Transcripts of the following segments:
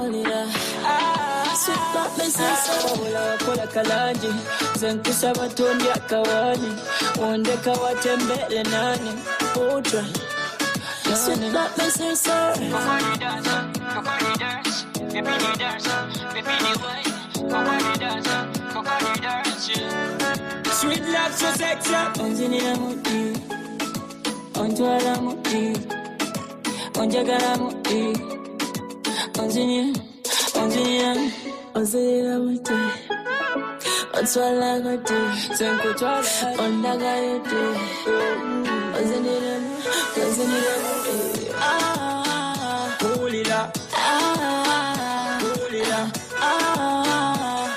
Molira. Sweet up me sister. Wala kola kalanje. Zenkusa batondi akawani. Onde kawatembele nani. Ultra. Sweet up me sister. Kafani dance. Baby ni dance. Baby ni wine. Kafani dance. Sweet love so sexy. Onzinira muti. Onjwala muti. Onjagala muti. Onzinira muti. Onjwala muti. Senkutwala ondaga yote. Onzinira muti. Pull it up. Pull it up.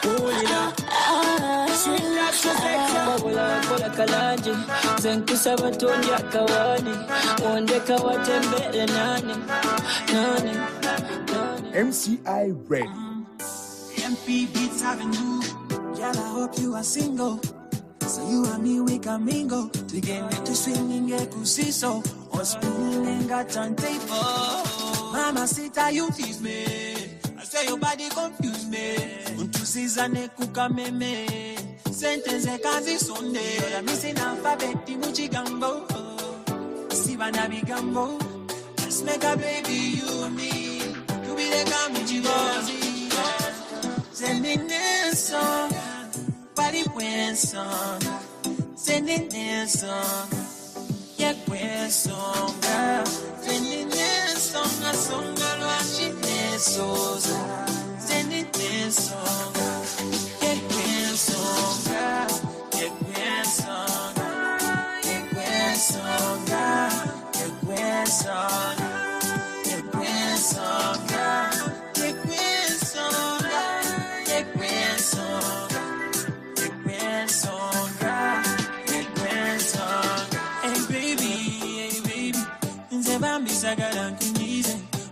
Pull it up. Sweet love so sexy. Kola kalanje. Zenkusa batondi akawani. Onde kawatembele nani. MCI Radio. MP Beats Avenue. Girl, I hope you are single. So you and me, we can mingle. Together to swinging a kusiso. Or spinning a turntable. Mama, sita, you tease me. I say your body confuse me. Untu season kuka meme. Sentence kazi Sunday. You're missing alphabet, muchi gambo. Sivana bi gambo. Let's make a baby, you and me. You be the gamichi bossy. Sending this song. Body when song. Sending this song. Yeah, when song. Sending this song. A song. I'm watching this song. Sending this song. Yeah, when song. Yeah, when song. Yeah, when song. Yeah, when song. Yeah, when song. Yeah, when song. Yeah, when song.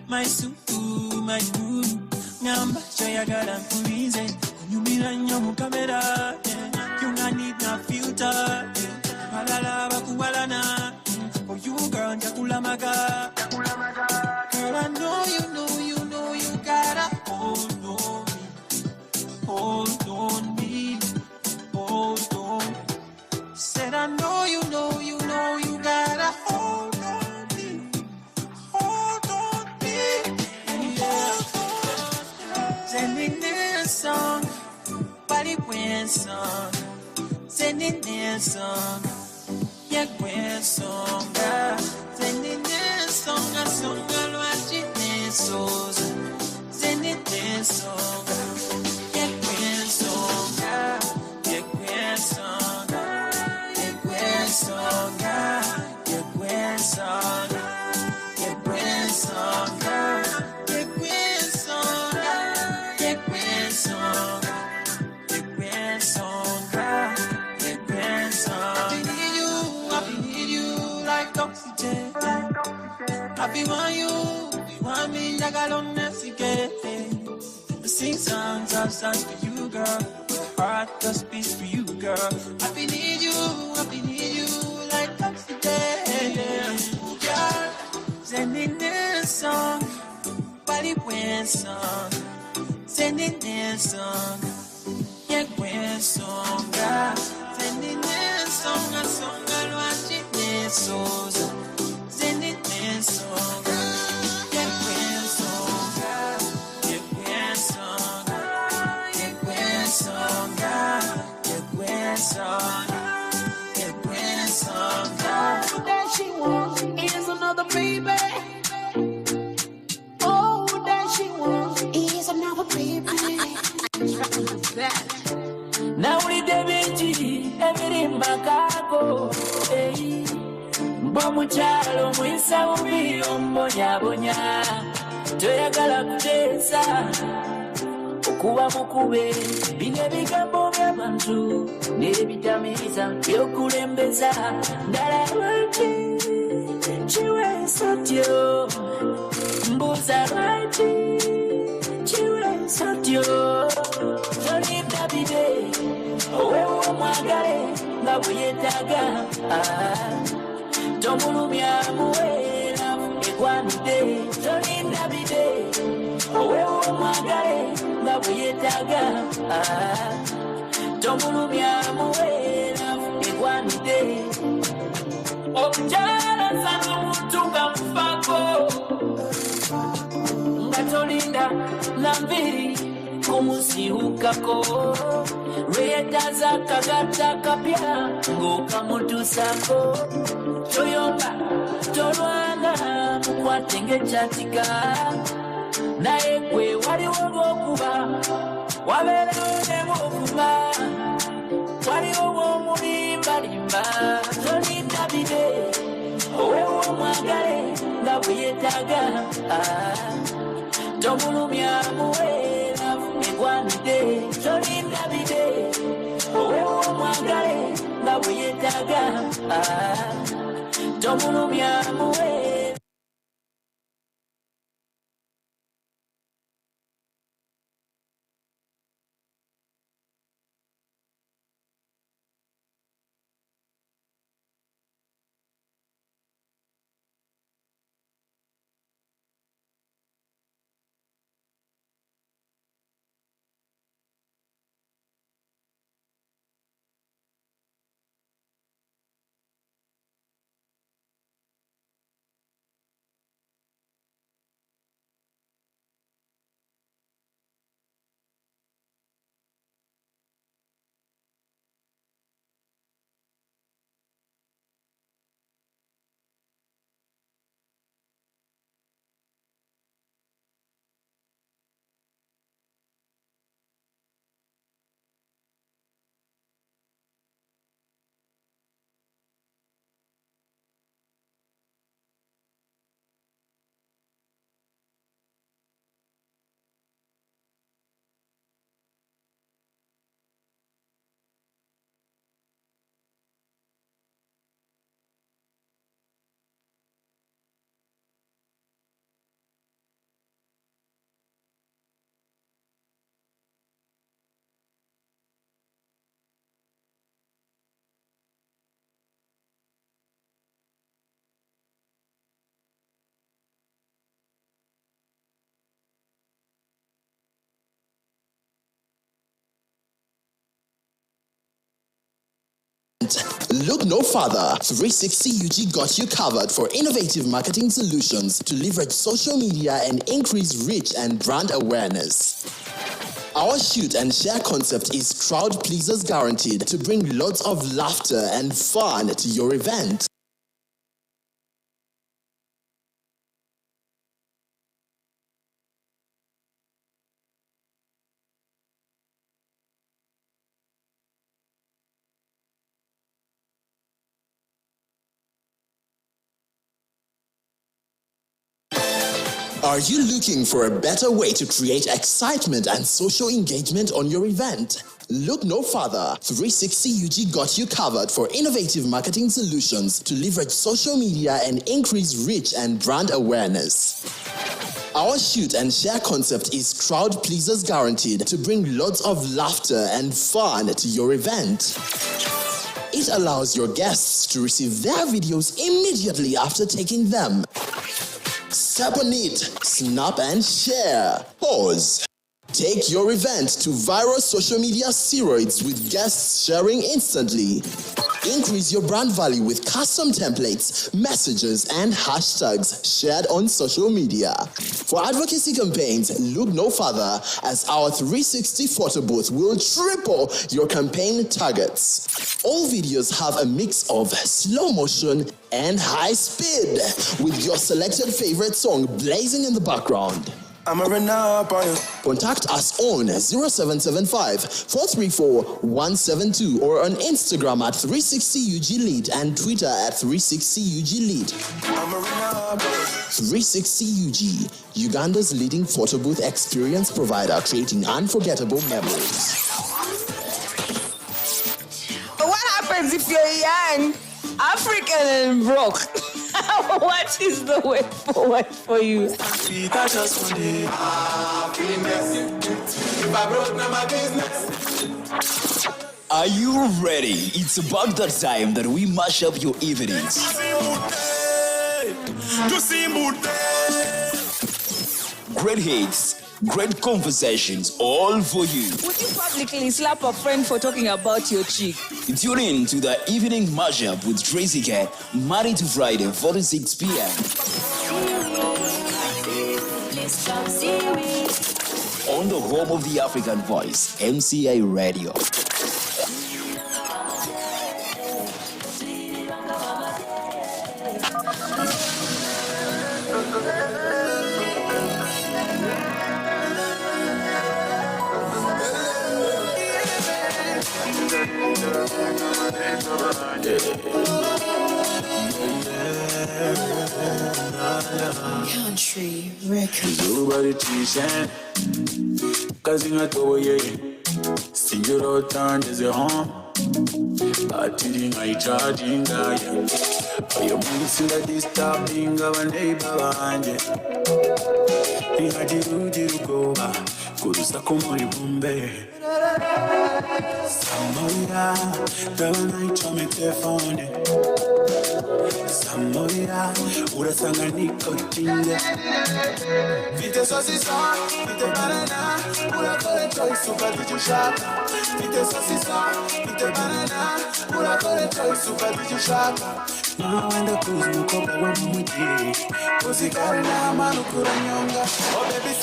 My suku, my moon, Namba, Shayagara, Purize, you mean on your camera, you need no filter, Malala, Bakualana, for you, girl, Jakulamaga. Girl, I know you gotta hold on me, hold on. Said I know you gotta hold on me, hold on me. Sending this song, body when song, sending this song, yeah, when song, sending this song, a song, I'm watching this song, sending this song, yeah, when song, yeah, when song, yeah, when song, yeah, when song, yeah, when song, yeah, when song. I need you like oxygen. I be want me like I don't necessarily. Sing songs for you, girl. My heart just beats for you, girl. I be need you like oxygen. Girl, sending this song, body when song. Sending this song, yeah, when song, sending this song, a song, I'm watching this song, sending this song, yeah, when song, yeah, when song, yeah, when song, yeah, when song, yeah, when song, that she wants is another baby. Oh, that she wants is another baby. Now we debate every makako. Hey, Bomuchalo mwisa ubi ombonya bonya. Toyagala kutesa. Okuba mukube bine bigambo by'abantu n'ebitamiriza by'okulembeza ndala lwaki kiwe sotyo mbuuza lwaki kiwe sotyo tolinda bide oweewo omwagale nga bwe yeetaaga tomulumya muweera egwanidde tolinda bide owewo mwagale nga bwe yeetaaga tomulumya muweera egwanidde omukyala nsana omuntu nga mufaako nga tolinda nambiri kumusiukako lweyetaaza akagatta kapya ng'okamutuusako toyomba tolwana mukwate ng'ekyatika naye gwe waliwo lw'okuba wabeerawo ne bw'okuba waliwo bw'omulimbalimba tolinda bide owewo omwagale nga bwe yeetaaga tomulumya muweera egwanidde tolinda bide owewo omwagale nga bwe yeetaaga tomulumya muweera. Look no further. 360 UG got you covered for innovative marketing solutions to leverage social media and increase reach and brand awareness. Our shoot and share concept is crowd pleasers guaranteed to bring lots of laughter and fun to your event. Are you looking for a better way to create excitement and social engagement on your event? Look no further. 360 UG got you covered for innovative marketing solutions to leverage social media and increase reach and brand awareness. Our shoot and share concept is crowd pleasers guaranteed to bring lots of laughter and fun to your event. It allows your guests to receive their videos immediately after taking them. Step on it, snap and share. Pause. Take your event to viral social media steroids with guests sharing instantly. Increase your brand value with custom templates, messages, and hashtags shared on social media. For advocacy campaigns, look no further as our 360 photo booth will triple your campaign targets. All videos have a mix of slow motion and high speed, with your selected favorite song blazing in the background. I'm a run up on you. Contact us on 0775-434-172 or on Instagram at 360UGLead and Twitter at 360UGLead. I'm a run up on you. 360UG, Uganda's leading photo booth experience provider, creating unforgettable memories. What happens if you're young, African and broke? What is the way forward for you? I just want it. If I broke, now my business. Are you ready? It's about that time that we mash up your evenings. Great hits, great conversations, all for you. Would you publicly slap a friend for talking about your cheek? Tune in to the Evening Mashup with Tracey K, Monday to Friday, 4-6 p.m. On the home of the African voice, MCI Radio. Country record. Nobody teaching. Cause you not over here. Sing your old time, there's a home. Partying, I charging, I am. For your money, see that this stopping, our neighbor behind you. Inga diru go ba, kurusa kumuli bumbe. Samoya, gabana ichome telefone. Samoya, urasanga niko tinge. Vite sosisa, vite banana, urakole choice ukadiju shaka. Vite sosisa, vite banana, urakole choice ukadiju shaka. Now when the cruise mukoba wa mumuji, kuzikari na manukura nyonga. Oh baby.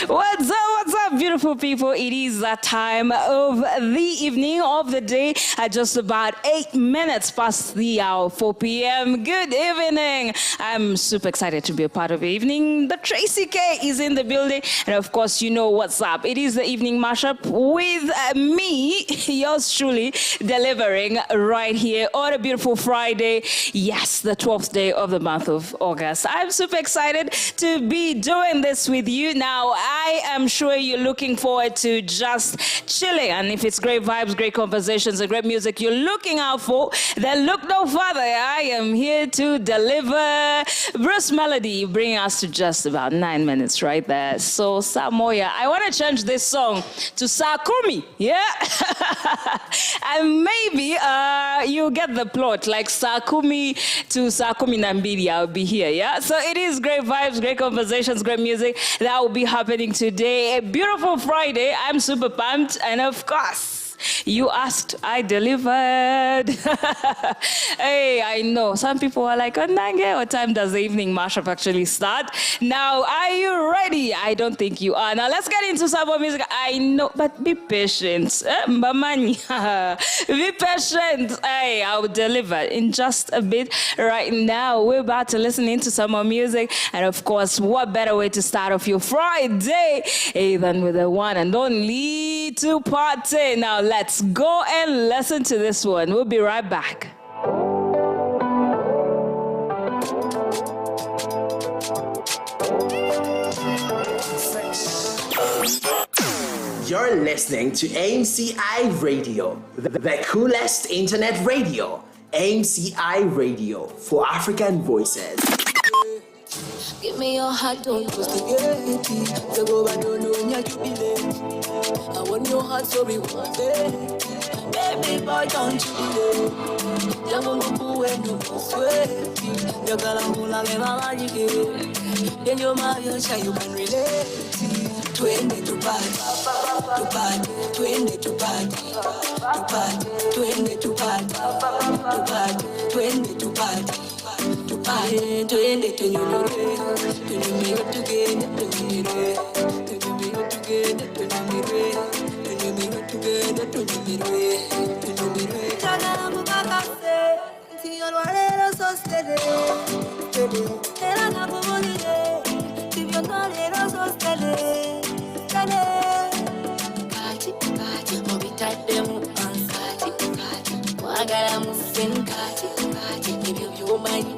What's up, beautiful people? It is that time of the evening of the day at just about 8 minutes past the hour, 4 p.m. Good evening. I'm super excited to be a part of the evening. The Tracey K is in the building. And of course, you know what's up. It is the Evening Mashup with me, yours truly, delivering right here on a beautiful Friday. Yes, the 12th day of the month of August. I'm super excited to be doing this with you. Now, I am sure you're looking forward to just chilling. And if it's great vibes, great conversations, and great music you're looking out for, then look no further. I am here to deliver. Bruce Melody bringing us to just about 9 minutes right there. So, Samoya, I want to change this song to Sakumi. Yeah? And maybe you get the plot, like Sakumi to Sakumi Nambidi. I'll be here. Yeah? So it is great vibes, great conversations, great music that will be happening today. A beautiful Friday. I'm super pumped. And of course, you asked, I delivered. Hey, I know. Some people are like, oh, Nange, what time does the Evening Mashup actually start? Now, are you ready? I don't think you are. Now, let's get into some more music. I know, but be patient. Be patient. Hey, I will deliver in just a bit. Right now, we're about to listen into some more music. And of course, what better way to start off your Friday than with the one and only to party. Now, let's go and listen to this one. We'll be right back. You're listening to MCI Radio, the coolest internet radio. MCI Radio for African voices. Give me your heart, don't post the gate. The go I don't know when you be I want your heart so we want it. Baby boy, don't you be there. Young go when you sweat. You're gonna move like a magic. Then you're my shy, you can relate. 20 to party, 20 to party, 20 to party, 20 to party. I to end it to you, to me together, to me together, to me together, to me Chagala mukakase, tiyo lwalero so steady, era na bubulire, tiyo lwalero so steady. Kati, kati, mobitade mu ansati, kati, wagala musen kati, kati, ibyo byumanyi.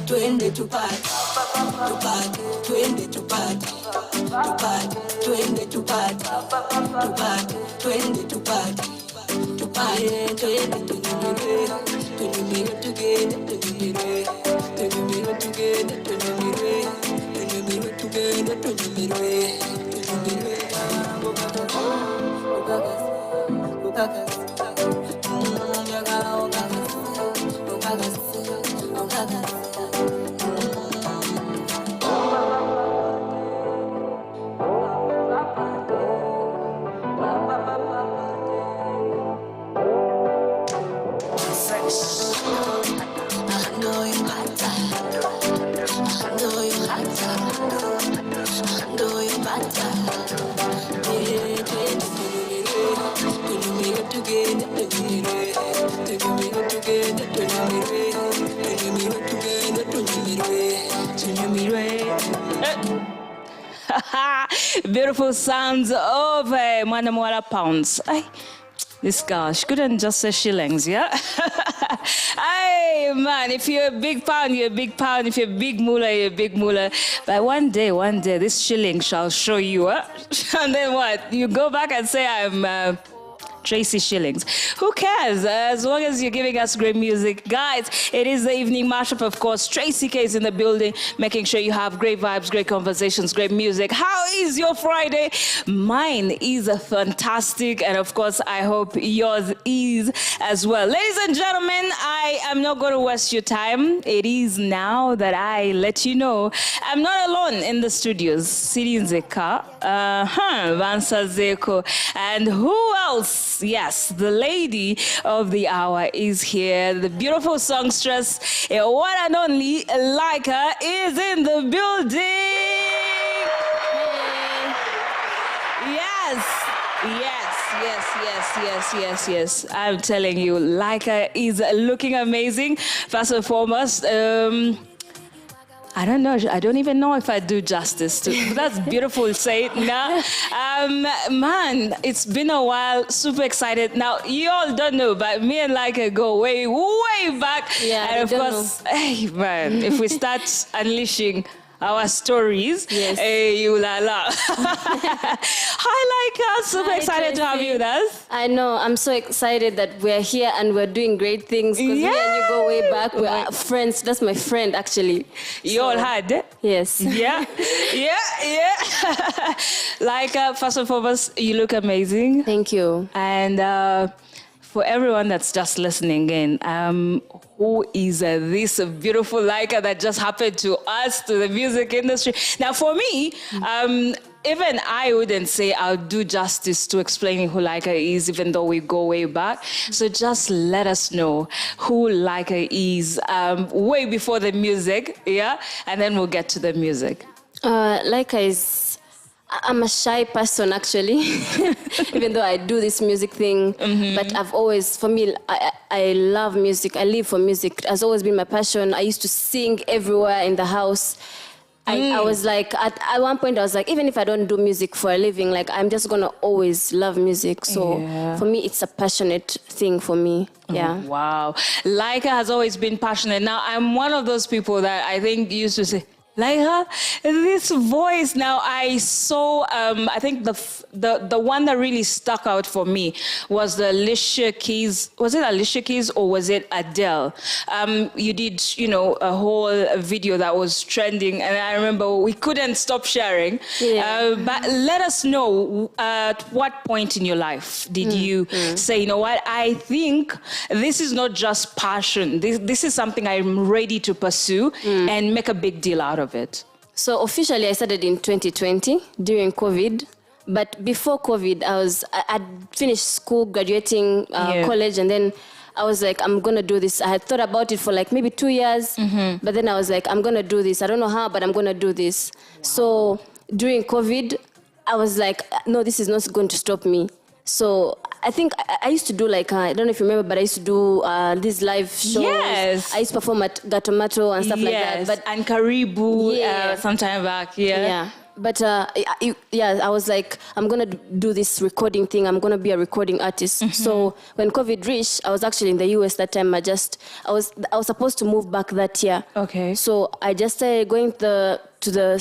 Twende to party, to party, twende to party, to party, twende to party, to party, twende to party, to party, twende to me together, to me together, to me Beautiful sounds of Mwanamwala pounds. This girl, she couldn't just say shillings, yeah? Hey, man, if you're a big pound, you're a big pound. If you're a big moolah, you're a big moolah. But one day, this shilling shall show you, huh? And then what? You go back and say, I'm Tracey Shillings. Who cares? As long as you're giving us great music. Guys, it is the Evening Mashup, of course. Tracey K is in the building, making sure you have great vibes, great conversations, great music. How is your Friday? Mine is fantastic, and of course, I hope yours is as well. Ladies and gentlemen, I am not going to waste your time. It is now that I let you know I'm not alone in the studios. Siri Nzeka, Vansa Zeko, and who else? Yes, the lady of the hour is here. The beautiful songstress, one and only Laika, is in the building. Yes. I'm telling you, Laika is looking amazing. First and foremost, I don't know. I don't even know if I do justice to. That's beautiful. Say it now. Man, it's been a while. Super excited. Now, you all don't know, but me and Laika go way, way back. Yeah, and of course, hey, man, if we start unleashing our stories, yes. You la la. Hi, Laika. Super excited to have you with us. I know. I'm so excited that we're here and we're doing great things. Because me and you go way back. We're friends. That's my friend, actually. You all had? Yes. Yeah. Laika, first and foremost, you look amazing. Thank you. And for everyone that's just listening in, who is this beautiful Laika that just happened to us, to the music industry? Now, for me, even I wouldn't say I'll do justice to explaining who Laika is, even though we go way back. So just let us know who Laika is way before the music, yeah? And then we'll get to the music. Laika is... I'm a shy person, actually, even though I do this music thing. Mm-hmm. But I've always, for me, I love music. I live for music. It has always been my passion. I used to sing everywhere in the house. I was like, at one point, I was like, even if I don't do music for a living, like, I'm just going to always love music. So for me, it's a passionate thing for me. Yeah. Wow. Laika has always been passionate. Now, I'm one of those people that I think used to say, Laika, this voice. Now I saw, I think the one that really stuck out for me was the Alicia Keys. Was it Alicia Keys or was it Adele? You did, a whole video that was trending, and I remember we couldn't stop sharing. Yeah. But let us know, at what point in your life did you say, you know what, I think this is not just passion. This is something I'm ready to pursue and make a big deal out of it. So officially I started in 2020 during COVID, but before COVID I'd finished school, graduating college, and then I was like, I'm gonna do this. I had thought about it for like maybe 2 years, but then I was like, I'm gonna do this. I don't know how, but I'm gonna do this. So during COVID, I was like, no, this is not going to stop me. So I think I used to do like, I don't know if you remember, but I used to do these live shows. Yes. I used to perform at Gatomato and stuff like that. But and Karibu sometime back, Yeah. But I was like, I'm going to do this recording thing. I'm going to be a recording artist. Mm-hmm. So when COVID reached, I was actually in the US that time. I was supposed to move back that year. Okay. So I just started going to the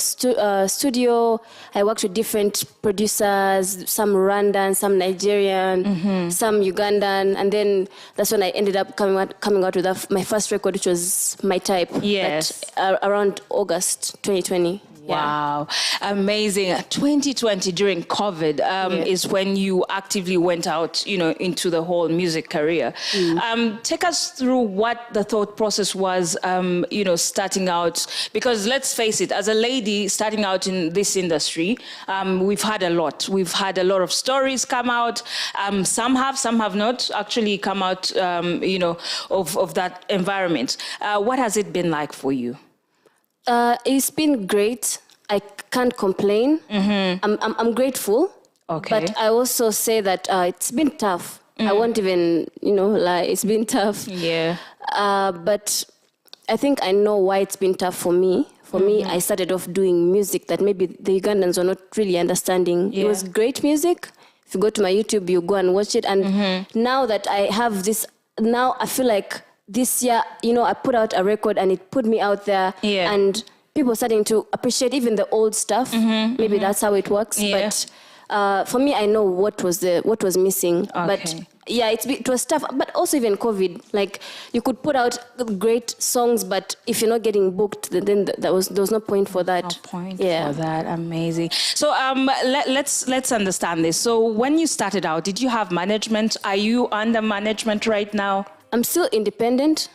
studio. I worked with different producers, some Rwandan, some Nigerian, some Ugandan. And then that's when I ended up coming out with my first record, which was My Type. Yes. Around August 2020. Wow. Amazing. 2020 during COVID is when you actively went out, into the whole music career. Take us through what the thought process was, starting out, because let's face it, as a lady starting out in this industry, we've had a lot. We've had a lot of stories come out. Some have not actually come out, of that environment. What has it been like for you? It's been great. I can't complain. I'm grateful. Okay. But I also say that it's been tough. I won't even, lie. It's been tough. Yeah. But I think I know why it's been tough for me. For me, I started off doing music that maybe the Ugandans were not really understanding. Yeah. It was great music. If you go to my YouTube, you go and watch it. And now that I have this, now I feel like this year, I put out a record and it put me out there. Yeah. And people are starting to appreciate even the old stuff. Maybe that's how it works. Yeah. But for me, I know what was missing. Okay. But yeah, it was tough. But also even COVID, like you could put out great songs, but if you're not getting booked, then there was no point for that. No point for that. Amazing. So let's understand this. So when you started out, did you have management? Are you under management right now? I'm still independent.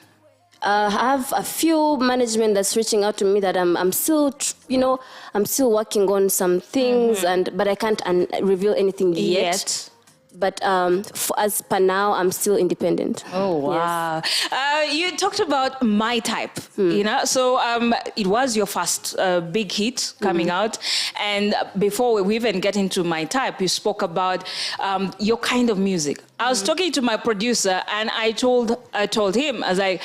I have a few management that's reaching out to me that I'm still, I'm still working on some things, but I can't reveal anything yet. But as per now, I'm still independent. Oh, wow. Yes. You talked about My Type, So it was your first big hit coming out. And before we even get into My Type, you spoke about your kind of music. I was talking to my producer and I told him, I was like,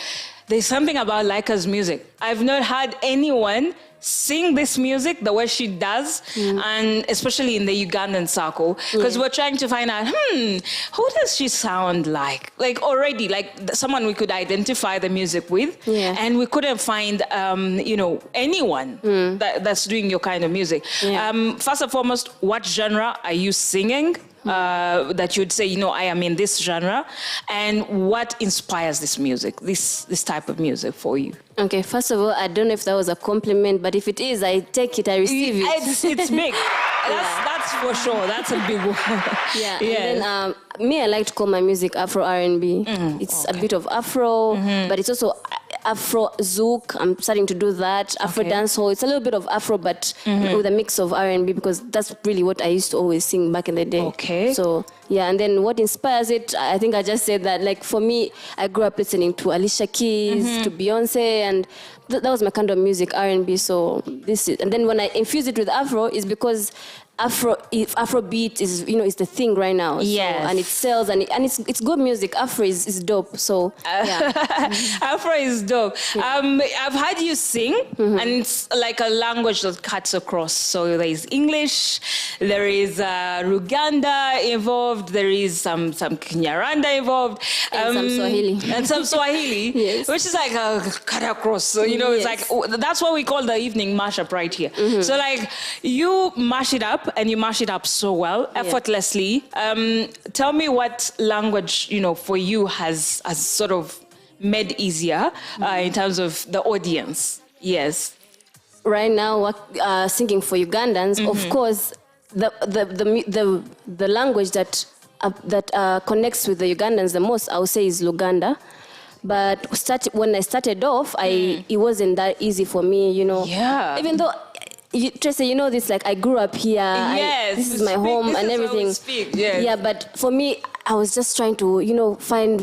there's something about Laika's music. I've not heard anyone sing this music the way she does, and especially in the Ugandan circle, because we're trying to find out, who does she sound like? Like already, like someone we could identify the music with, and we couldn't find, anyone that's doing your kind of music. Yeah. First and foremost, what genre are you singing? That you'd say, I am in this genre, and what inspires this music, this type of music for you? Okay, first of all, I don't know if that was a compliment, but if it is, I take it, I receive it. It's big. That's for sure. That's a big one. Yeah. And then me, I like to call my music Afro R&B. It's a bit of Afro, but it's also Afro Zouk. I'm starting to do that. Afro dancehall. It's a little bit of Afro, but with a mix of R&B, because that's really what I used to always sing back in the day. Okay. So yeah, and then what inspires it? I think I just said that. Like for me, I grew up listening to Alicia Keys, to Beyonce, and that was my kind of music, R&B. So this is, and then when I infuse it with Afro, is because Afrobeat is is the thing right now. Yes. So, and it sells, and it's good music. Afro is dope. So yeah. Afro is dope. I've heard you sing, and it's like a language that cuts across. So there is English, there is Luganda involved, there is some Kinyarwanda involved, and some Swahili. And some Swahili, yes. Which is like a cut across. So it's like that's what we call the evening mashup right here. So like you mash it up. And you mash it up so well, effortlessly. Tell me what language, for you has sort of made easier in terms of the audience. Yes. Right now, singing for Ugandans, of course, the language that connects with the Ugandans the most, I would say, is Luganda. But when I started off, it wasn't that easy for me, Yeah. Even though. Tracey, this, like, I grew up here. Yes. This is my home and everything. Yes. Yeah, but for me, I was just trying to, find,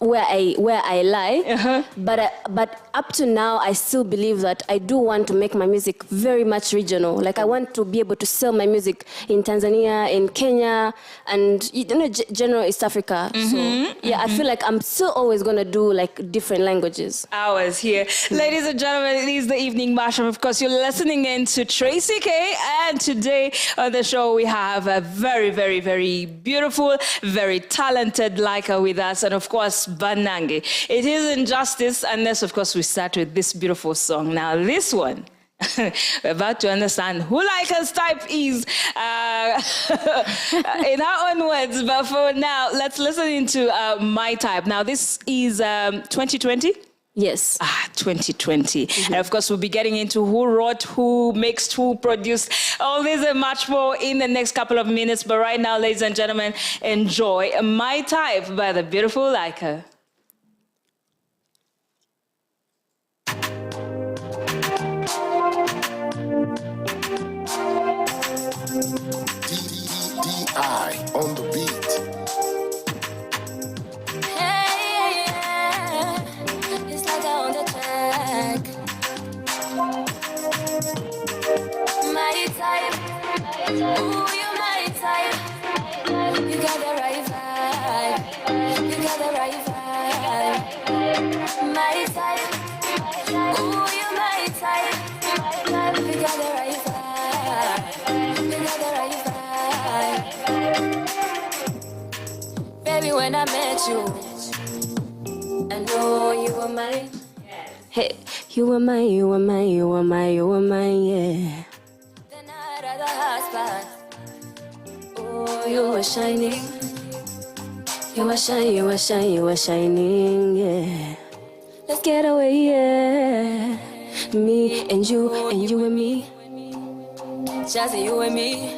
where I lie. But up to now, I still believe that I do want to make my music very much regional. Like, I want to be able to sell my music in Tanzania, in Kenya, and general East Africa. So yeah, I feel like I'm still always gonna do like different languages. Hours here, ladies and gentlemen. It is the evening mashup. Of course, you're listening in to Tracey K, and today on the show we have a very, very, very beautiful, very talented Laika with us, and of course Banange. It isn't justice unless, of course, we start with this beautiful song. Now, this one, we're about to understand who Laika's type is in our own words. But for now, let's listen into My Type. Now, this is 2020? Yes. 2020. And of course, we'll be getting into who wrote, who mixed, who produced, all this and much more in the next couple of minutes. But right now, ladies and gentlemen, enjoy My Type by the beautiful Laika. DI on the beat. type. Ooh, you're my type. You got the right vibe. You got the right vibe. My type. Ooh, you're my type. You got the right vibe. You got the right vibe. Baby, when I met you, I know you were mine. Hey, you were mine, you were mine, you were mine, you were mine, yeah. The night of the hotspot. Oh, you were shining. You were shining, you were shining, you were shining, yeah. Let's get away, yeah. Me and you and me. Just you and me.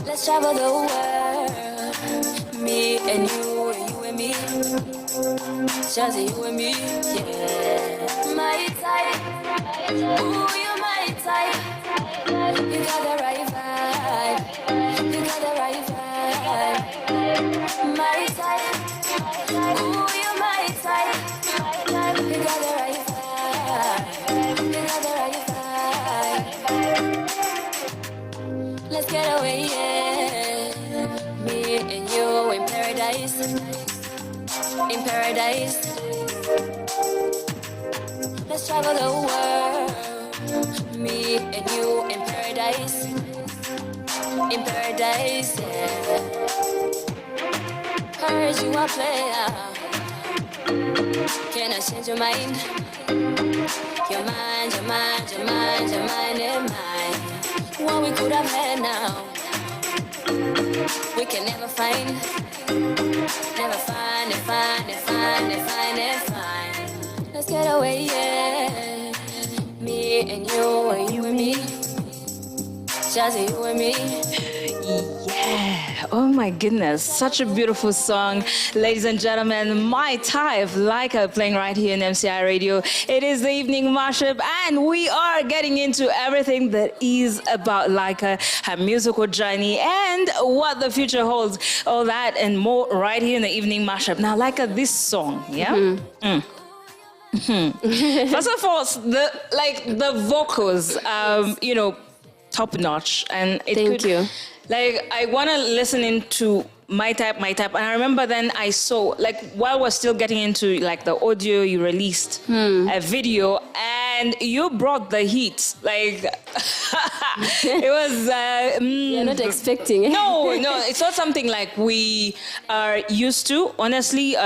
Let's travel the world. Me and you and me. Just you and me, yeah. My type. Ooh, you're my type. You got the right vibe. You got the right vibe. My type. Ooh, you're my type. You got the right vibe. You got the right vibe. Let's get away, yeah. Me and you in paradise. In paradise. Let's travel the world. Me and you in paradise. In paradise, yeah. Heard you a player. Can I change your mind? Your mind, your mind, your mind, your mind and mine. What we could have had now, we can never find. Never find it, find it, find it, find it, find. Let's get away, yeah. Me and you and me. Just you and me. Yeah. Oh my goodness. Such a beautiful song. Ladies and gentlemen, my type, Leica, playing right here in MCI Radio. It is the Evening Mashup, and we are getting into everything that is about Leica, her musical journey, and what the future holds. All that and more right here in the Evening Mashup. Now, Leica, this song, yeah? First of all, the vocals, top notch, and it Thank you. Like, I want to listen into my type, and I remember then I saw, like, while we're still getting into like the audio, you released a video, and you brought the heat. Like, it was. You're not expecting it. No, it's not something like we are used to. Honestly,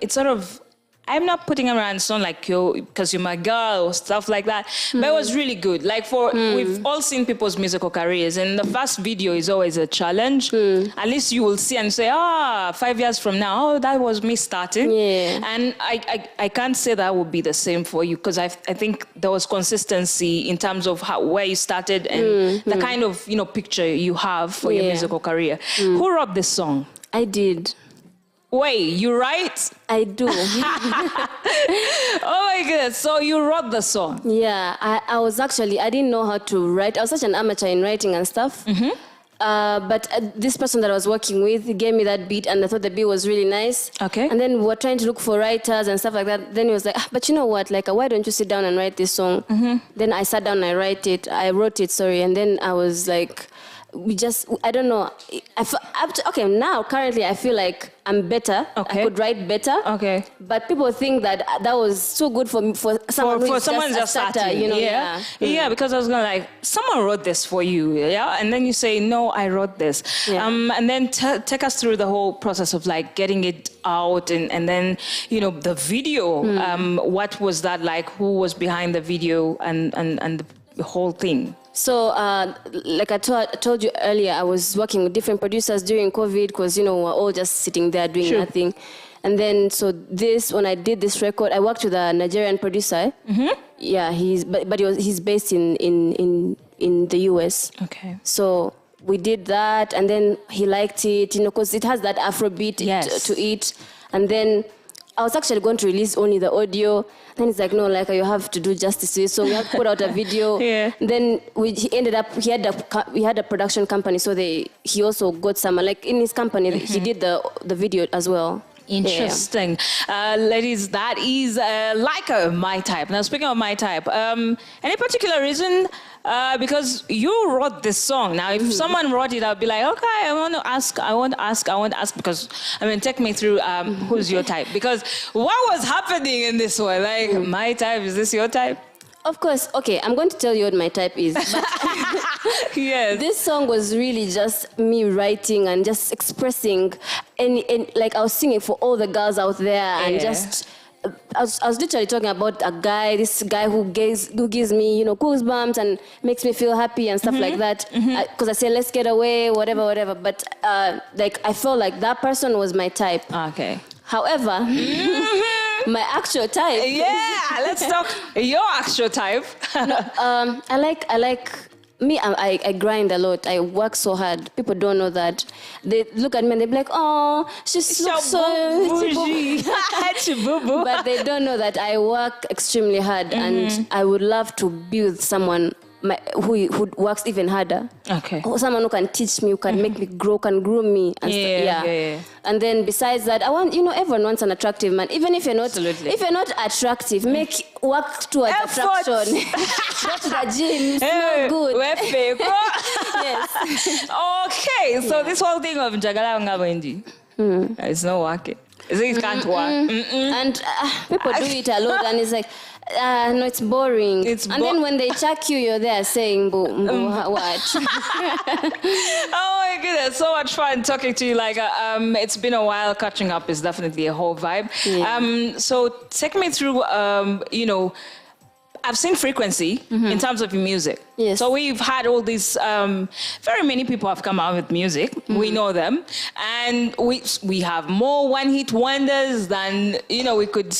it's sort of. I'm not putting around sound like you because you're my girl or stuff like that. But it was really good. Like we've all seen people's musical careers, and the first video is always a challenge. At least you will see and say, 5 years from now, that was me starting. Yeah. And I can't say that would be the same for you, because I think there was consistency in terms of where you started and the kind of picture you have for your musical career. Who wrote this song? I did. Wait, you write? I do. Oh my goodness. So you wrote the song? Yeah, I was actually, I didn't know how to write. I was such an amateur in writing and stuff. But this person that I was working with gave me that beat, and I thought the beat was really nice. Okay. And then we were trying to look for writers and stuff like that. Then he was like, but you know what? Like, why don't you sit down and write this song? Then I sat down and I wrote it. And then I was like, I don't know. Now, currently, I feel like I'm better. Okay. I could write better. Okay. But people think that was too good for someone who's just starting. Yeah, because I was going like, someone wrote this for you, yeah? And then you say, no, I wrote this. Yeah. And then take us through the whole process of like getting it out and then, the video. What was that like? Who was behind the video and the whole thing? So, like I told you earlier, I was working with different producers during COVID because, we're all just sitting there doing nothing. And then, when I did this record, I worked with a Nigerian producer. Yeah, he's based in the US. Okay. So we did that, and then he liked it, because it has that Afrobeat to it. And then I was actually going to release only the audio. Then it's like, no, like you have to do justice to it. So we have to put out a video. Yeah. Then we had a production company. So he also got some, like in his company, he did the video as well. Interesting. Ladies, that is like my type. Now, speaking of my type, any particular reason? Because you wrote this song. Now, if someone wrote it, I'll be like, okay, I want to ask, because, take me through who's your type. Because what was happening in this one? Like, my type, is this your type? Of course. Okay, I'm going to tell you what my type is. But yes. This song was really just me writing and just expressing, like I was singing for all the girls out there, and just I was literally talking about this guy who gives me, goosebumps and makes me feel happy and stuff like that. Because I say, let's get away, whatever. But like I felt like that person was my type. Okay. However, my actual type. Yeah, let's talk your actual type. I like me. I grind a lot. I work so hard. People don't know that. They look at me and they be like, "Oh, she's so bougie." But they don't know that I work extremely hard, and I would love to be with someone who works even harder. Okay. Or someone who can teach me, who can make me grow, can groom me. And yeah. And then besides that, I want, everyone wants an attractive man. Even if you're not, attractive, work towards attraction. Go to the gym, smell good. Yes. Okay, so this whole thing of Jagala Ngabendi, it's not working. It can't work. And people do it a lot, and it's like, no, it's boring. Then when they check you, you're there saying, what? Oh my goodness, so much fun talking to you. Like, it's been a while. Catching up is definitely a whole vibe. Yeah. So take me through, I've seen frequency in terms of your music. Yes. So we've had all these, very many people have come out with music. We know them. And we have more one-hit wonders than, we could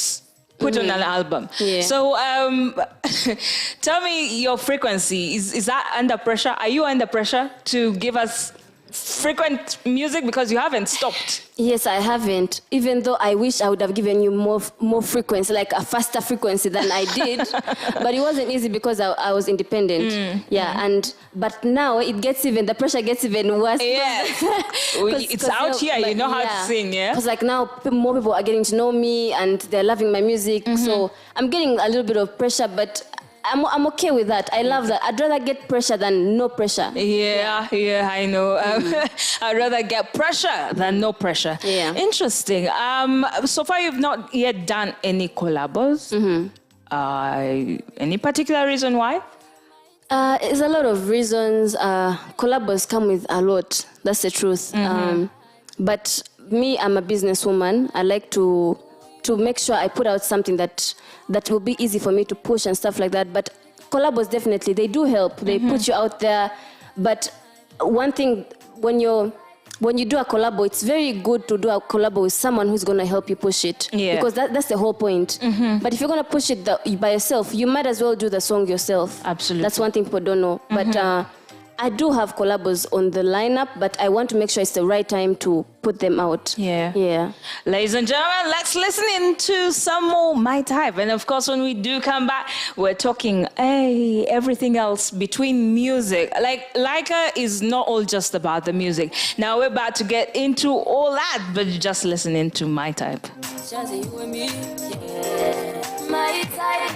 put on an album. Yeah. So tell me your frequency. Is that under pressure? Are you under pressure to give us frequent music, because you haven't stopped? Yes, I haven't. Even though I wish I would have given you more frequency, like a faster frequency than I did. But it wasn't easy because I was independent. But now the pressure gets even worse. Yeah. It's out here, you know how to sing, yeah? Because like now more people are getting to know me and they're loving my music. So I'm getting a little bit of pressure, but I'm okay with that. I love that. I'd rather get pressure than no pressure. Yeah, I know. I'd rather get pressure than no pressure. Yeah. Interesting. So far, you've not yet done any collabos. Any particular reason why? There's a lot of reasons. Collabos come with a lot. That's the truth. But me, I'm a businesswoman. I like to make sure I put out something that will be easy for me to push and stuff like that. But collabos, definitely, they do help. They put you out there. But one thing, when you do a collabo, it's very good to do a collabo with someone who's going to help you push it. Yeah. Because that's the whole point. But if you're going to push it by yourself, you might as well do the song yourself. Absolutely. That's one thing people don't know. But I do have collabos on the lineup, but I want to make sure it's the right time to put them out. Yeah. Ladies and gentlemen, let's listen into some more My Type. And of course, when we do come back, we're talking everything else between music. Like, Laika is not all just about the music. Now we're about to get into all that, but just listening to My Type. Just you and me, yeah. My type,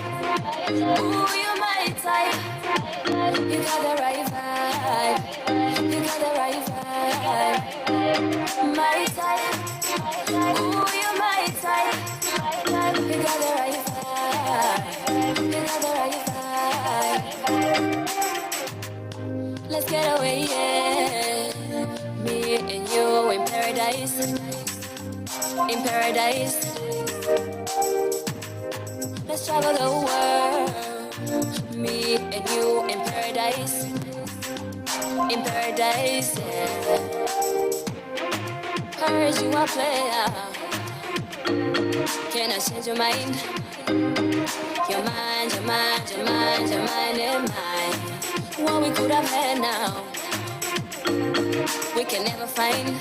ooh, you're my type. You got the right vibe. You got the right vibe. My type. Ooh, you're my type. You got the right vibe. You got the right vibe. Let's get away, yeah. Me and you in paradise. In paradise. Let's travel the world. Me and you in paradise. In paradise, yeah. Heard you a player. Can I change your mind? Your mind, your mind, your mind, your mind and mine. What we could have had now, we can never find.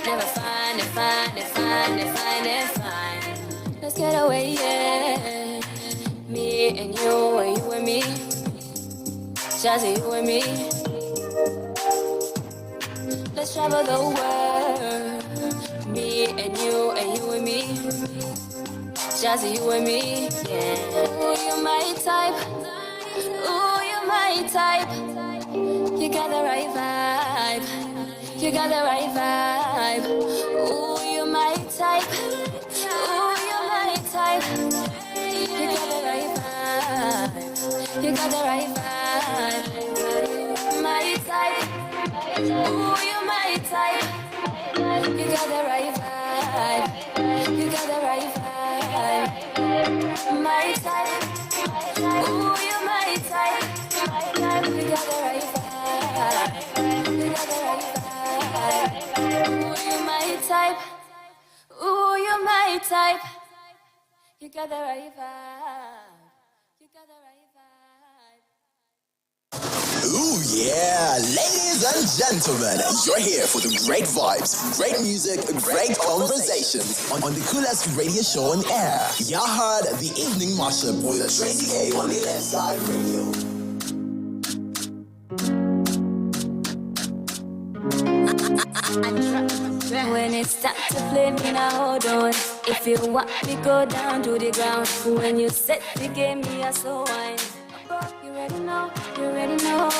Never find it, find it, find it, find it, find. Let's get away, yeah. Me and you and me. Just you and me. Let's travel the world. Me and you and me. Just you and me. Yeah. Ooh, you're my type. Ooh, you're my type. You got the right vibe. You got the right vibe. Ooh, you're my type. Ooh, you're my type. You got the right vibe. You got the right vibe. My type. Ooh, you're my type. You got the right vibe. You got the right vibe. My type. Ooh, you're my type. You got the right vibe. You got the right vibe. Ooh, you're my type. Ooh, you're my type. You got the right vibe. You got the right vibe. Ooh, yeah. Ladies and gentlemen, you're here for the great vibes, great music, great conversations on the coolest radio show on air. You heard the Evening Mashup with Tracey on the MCI Radio. When it's time to play me now, hold on. If you want me, go down to the ground. When you set the game, me a so wine. You already know, you already know.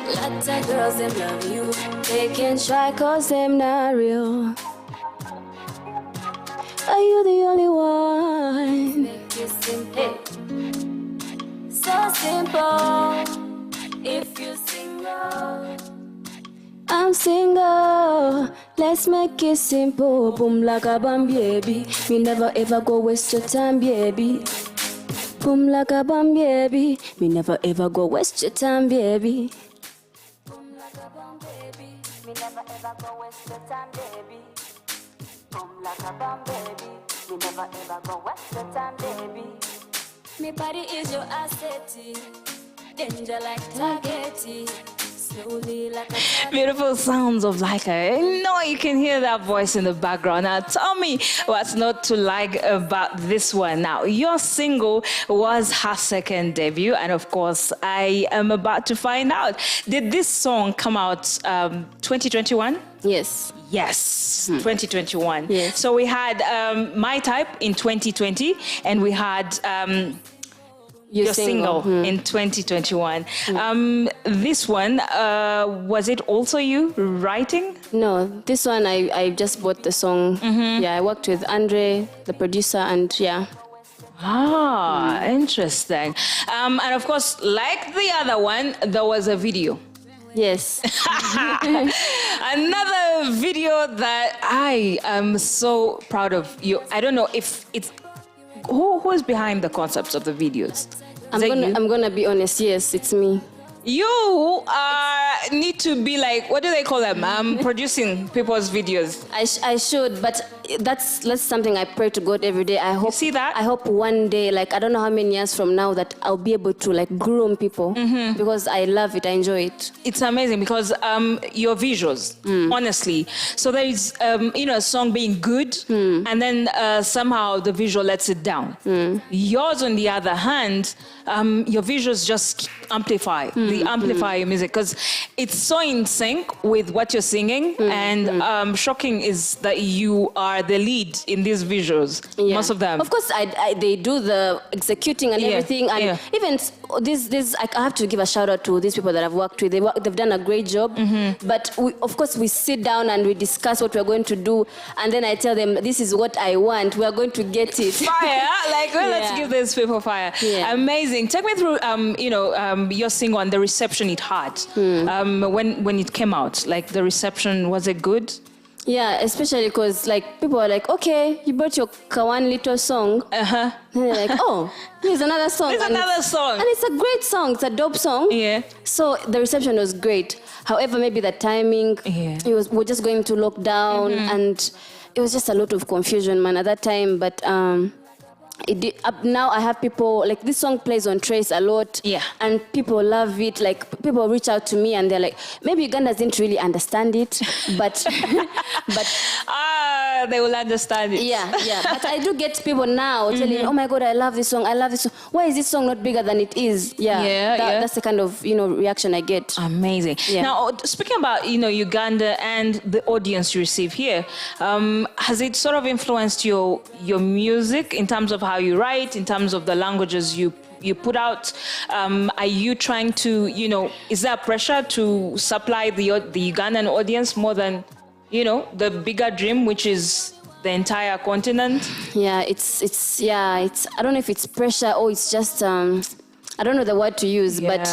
Lots of girls, them love you. They can try cause them not real. Are you the only one? Make it simple. So simple. If you single, I'm single. Let's make it simple. Boom like a bomb, baby. Me never ever go waste your time, baby. Boom like a bomb, baby. Me never ever go waste your time, baby. Boom like a bomb, baby. Me never ever go waste your time, baby. Boom like a bomb, baby. Me never ever go waste your time, baby. Me body is your asset. Danger like target. Beautiful sounds of Laika. I know you can hear that voice in the background. Now tell me what's not to like about this one. Now, your single was her second debut, and of course I am about to find out. Did this song come out 2021? Yes. Yes, 2021. Yes. So we had My Type in 2020, and we had your single in 2021. This one, was it also you writing? No, this one I just bought the song. Yeah, I worked with Andre, the producer, and yeah. Ah, interesting. And of course, like the other one, there was a video. Yes. Another video that I am so proud of you. I don't know if it's who is behind the concepts of the videos. I'm gonna be honest. Yes, it's me. You need to be like, what do they call them? Producing people's videos. I should, but that's something I pray to God every day. I hope. You see that? I hope one day, like I don't know how many years from now, that I'll be able to like groom people because I love it. I enjoy it. It's amazing because your visuals, honestly. So there is, a song being good, and then somehow the visual lets it down. Yours, on the other hand, your visuals just amplify your music because it's so in sync with what you're singing, and shocking is that you are the lead in these visuals. Most of them, of course, they do the executing and everything, and even this I have to give a shout out to these people that I've worked with. They've done a great job, but of course we sit down and we discuss what we're going to do, and then I tell them this is what I want, we're going to get it. Fire. Let's give these people fire. Amazing. Take me through your single and the reception it had when it came out. Like the reception, was it good? Yeah, especially because like people are like, okay, you brought your Kawan little song. And they're like, oh, here's another song. And it's a great song. It's a dope song. Yeah. So the reception was great. However, maybe the timing, we're just going to lockdown, and it was just a lot of confusion, man, at that time. But now I have people, like this song plays on Trace a lot, and people love it. Like people reach out to me and they're like, maybe Ugandans didn't really understand it, but they will understand it. Yeah. But I do get people now telling me, oh my God, I love this song. Why is this song not bigger than it is? That's the kind of, reaction I get. Amazing. Yeah. Now, speaking about, Uganda and the audience you receive here, has it sort of influenced your music in terms of how you write, in terms of the languages you put out? Are you trying to, is there pressure to supply the Ugandan audience more than, the bigger dream, which is the entire continent? Yeah, it's I don't know if it's pressure or it's just, I don't know the word to use, but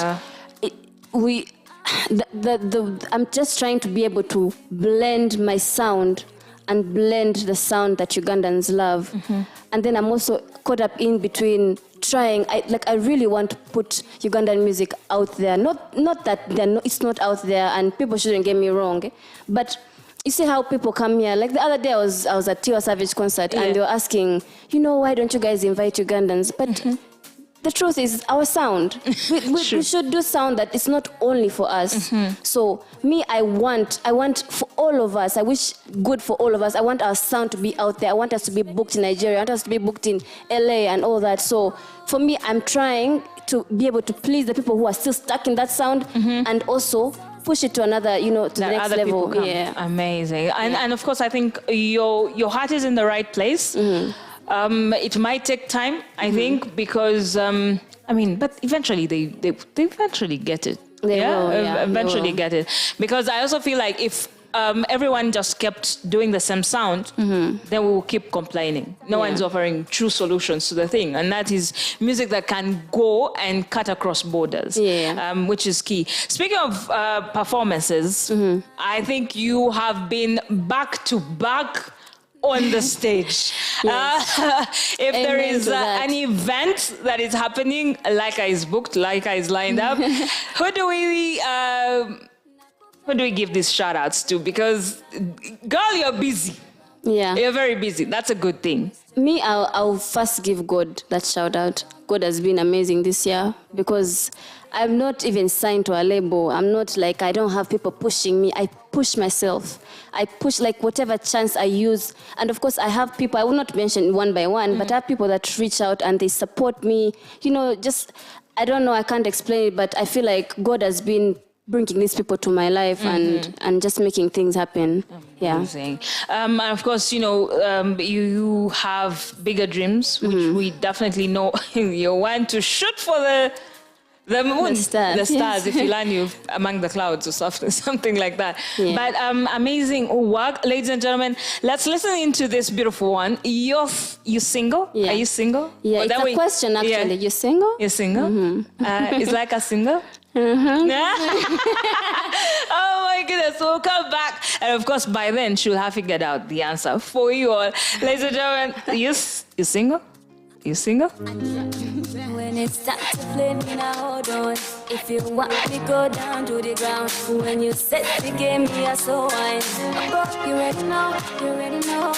I'm just trying to be able to blend my sound and blend the sound that Ugandans love. Mm-hmm. And then I'm also caught up in between trying, I really want to put Ugandan music out there. Not that it's not out there, and people shouldn't get me wrong, but you see how people come here. Like the other day I was at Tiwa Savage concert, and they were asking, why don't you guys invite Ugandans? But the truth is, our sound, we should do sound that is not only for us. Mm-hmm. So me, I want for all of us, I wish good for all of us. I want our sound to be out there. I want us to be booked in Nigeria. I want us to be booked in LA and all that. So for me, I'm trying to be able to please the people who are still stuck in that sound, and also push it to another, to the next level. Yeah. Amazing. And of course, I think your heart is in the right place. Mm-hmm. It might take time, I think, because but eventually they eventually get it. They will eventually get it. Because I also feel like if everyone just kept doing the same sound, then we will keep complaining. No one's offering true solutions to the thing, and that is music that can go and cut across borders, which is key. Speaking of performances, I think you have been back to back on the stage. If there is an event that is happening, Laika is booked, Laika is lined up, who do we give these shout outs to? Because girl, you're busy. Yeah. You're very busy. That's a good thing. Me, I'll first give God that shout out. God has been amazing this year, because I'm not even signed to a label. I'm not I don't have people pushing me. I push myself. I push whatever chance I use. And of course, I have people, I will not mention one by one, but I have people that reach out and they support me. I don't know, I can't explain it, but I feel like God has been bringing these people to my life and just making things happen. Amazing. And of course, you have bigger dreams, which we definitely know you want to shoot for the moon, the stars, if you land you among the clouds or something like that. Yeah. But amazing work, ladies and gentlemen. Let's listen into this beautiful one. You single? Yeah. Are you single? Yeah, it's a question actually. Yeah. You single? You're single? Mm-hmm. Is Laika single? Mm-hmm. Oh my goodness, we'll come back. And of course, by then, she'll have figured out the answer for you all. Ladies and gentlemen, you single? You single? When it's time to play me now, hold on. If you want me, go down to the ground. When you set the game, me a so wine. You already know.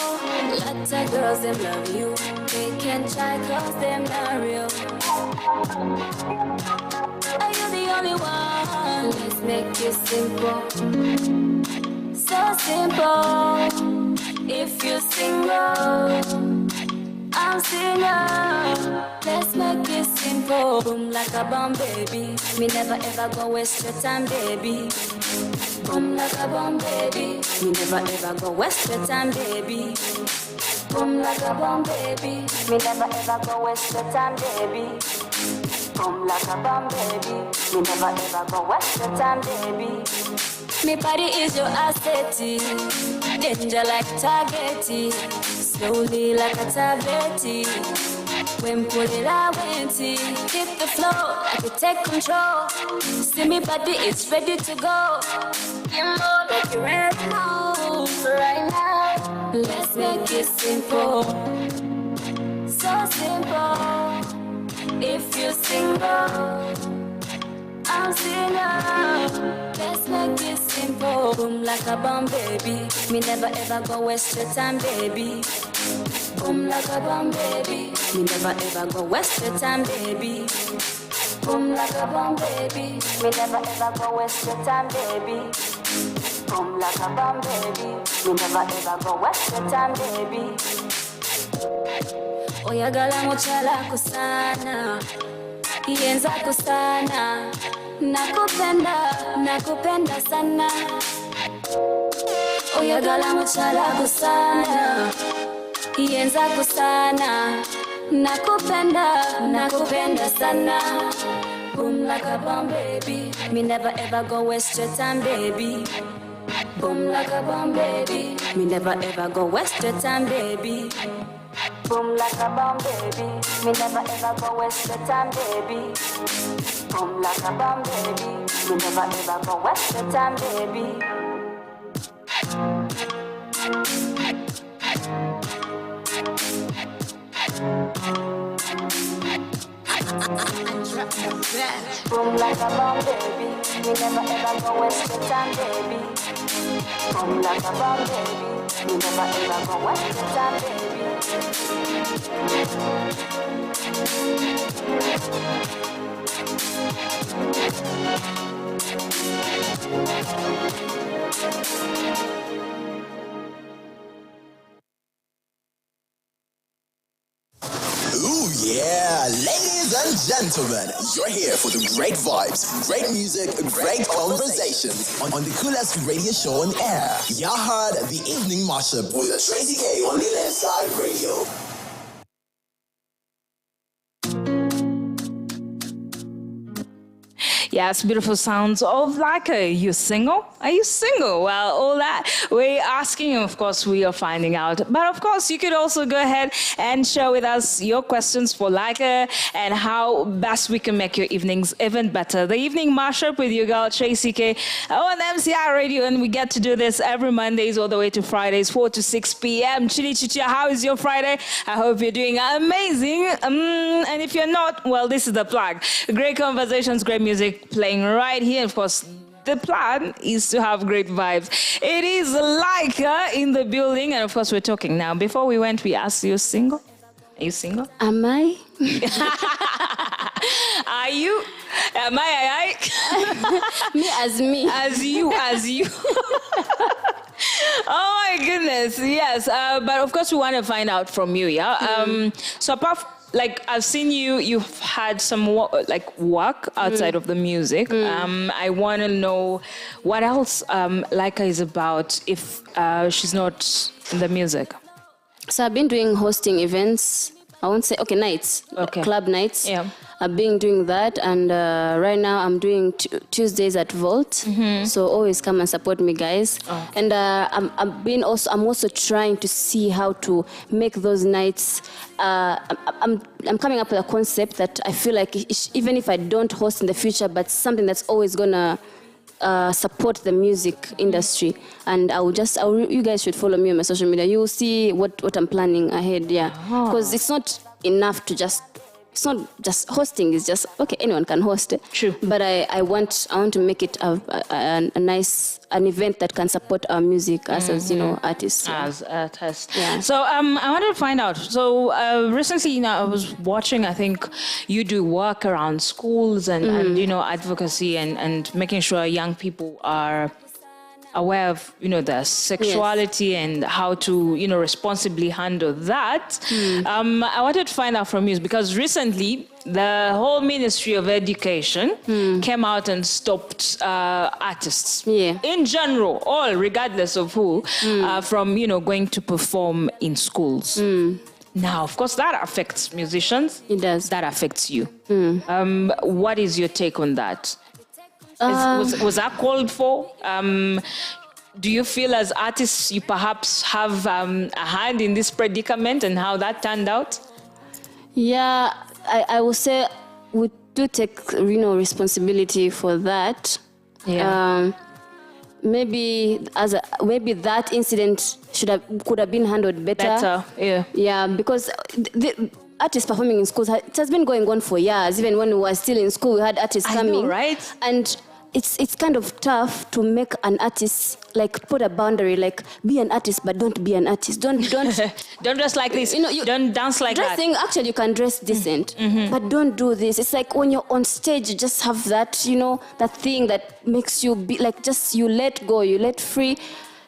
Lots of girls, them love you. They can try, cause them not real. Are you the only one? Let's make it simple. So simple. If you're single, I'm single. Let's make it simple. Boom like a bomb, baby. Me never ever go waste your time, baby. Boom like a bomb, baby. Me never ever go waste your time, baby. Boom like a bomb, baby. Me never ever go waste your time, baby. Boom like a bomb, baby. Me never ever go waste your time, baby. Me body is your asset, danger like target, slowly like a tablet. When pull it out, hit the floor, I can take control. See me body is ready to go. You know like you're ready now, right now. Let's make it simple, so simple. If you're single, I'm single. Let's make it simple. Boom like a bomb, baby. Me never ever go waste your time, baby. Boom like a bomb, baby. Me never ever go waste your time, baby. Boom like a bomb, baby. Me never ever go waste your time, baby. Boom like a bomb, baby. Me never ever go waste your time, baby. Oyagala muchala kusana, yenza kusana. Nakupenda sana. Oyagala muchala kusana, yenza kusana. Nakupenda sana. Boom like a bomb, baby. Me never ever go waste your time, baby. Boom like a bomb, baby. Me never ever go waste your time, baby. Boom like a bomb, baby. Me never ever go waste your time, baby. Boom like a bomb, baby. Me never ever go waste your time, baby. Boom like a bomb, baby. Me never ever go waste your time, baby. Boom like a bomb, baby. Me never ever go waste your time, baby. Ooh, yeah. Ladies and gentlemen, you're here for the great vibes, great music, great conversations on the coolest radio show on air. You heard the Evening Mashup with Tracey K on the MCI Radio. Yes, beautiful sounds of like, are you single? Are you single? Well, all that we're asking, of course, we are finding out. But of course, you could also go ahead and share with us your questions for Leica and how best we can make your evenings even better. The Evening Mashup with your girl, Tracey K, on MCI Radio, and we get to do this every Mondays all the way to Fridays, 4 to 6 p.m. Chili Chicha, how is your Friday? I hope you're doing amazing. And if you're not, well, this is the plug. Great conversations, great music playing right here. Of course, the plan is to have great vibes. It is Leica in the building, and of course, we're talking now. Before we went, we asked you single. Are you single? Am I? Are you? Am I? Me as me. As you. Oh my goodness, yes. But of course, we want to find out from you, yeah? So apart from, like, I've seen you've had some work outside of the music. I want to know what else Leica is about if she's not in the music. So I've been doing hosting events. I won't say, nights. Okay. Club nights. Yeah. I've been doing that, and right now I'm doing Tuesdays at Vault. So always come and support me, guys. Oh. And I'm also trying to see how to make those nights. I'm coming up with a concept that I feel like even if I don't host in the future, but something that's always gonna support the music industry. And you guys should follow me on my social media. You will see what I'm planning ahead. Yeah, because it's not enough to just. It's not just hosting. It's just anyone can host it. True. But I want to make it a nice event that can support our music as artists. As artists. Yeah. So I wanted to find out. So recently, I was watching. I think you do work around schools and advocacy and making sure young people are aware of their sexuality and how to responsibly handle that. I wanted to find out from you because recently the whole Ministry of Education came out and stopped artists in general, all regardless of who, from going to perform in schools. Now, of course, that affects musicians. It does. That affects you. What is your take on that? Was that called for? Do you feel as artists you perhaps have a hand in this predicament and how that turned out? Yeah, I would say we do take responsibility for that. Yeah. Maybe that incident could have been handled better. Yeah. Yeah, because the artists performing in schools, it has been going on for years. Even when we were still in school, we had artists coming. I know, right? And it's kind of tough to make an artist, like put a boundary, like be an artist, but don't be an artist. Don't don't dress like this. You don't dance like dressing, that. Actually, you can dress decent, but don't do this. It's like when you're on stage, you just have that, that thing that makes you be like, just you let go, you let free.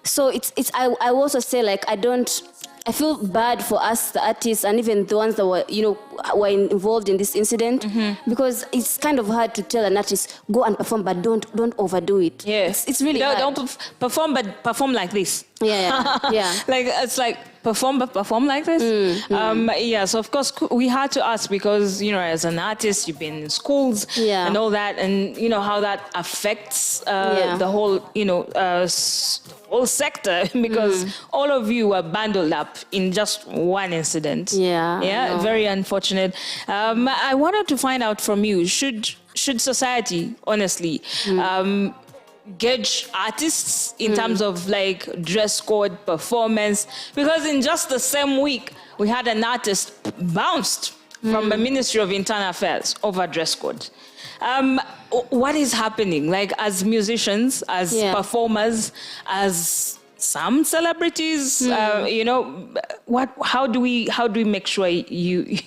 So I also say, like, I feel bad for us, the artists, and even the ones that were involved in this incident, because it's kind of hard to tell an artist, go and perform, but don't overdo it. Yes, it's really hard. Don't perform, but perform like this. Yeah. Like it's like perform, but perform like this. So of course we had to ask, because as an artist, you've been in schools and all that, and how that affects the whole whole sector, because all of you were bundled up in just one incident. Very unfortunate. I wanted to find out from you, should society honestly gauge artists in terms of like dress code, performance? Because in just the same week we had an artist bounced from the Ministry of Internal Affairs over dress code. What is happening, like, as musicians, as performers, as some celebrities? How do we make sure you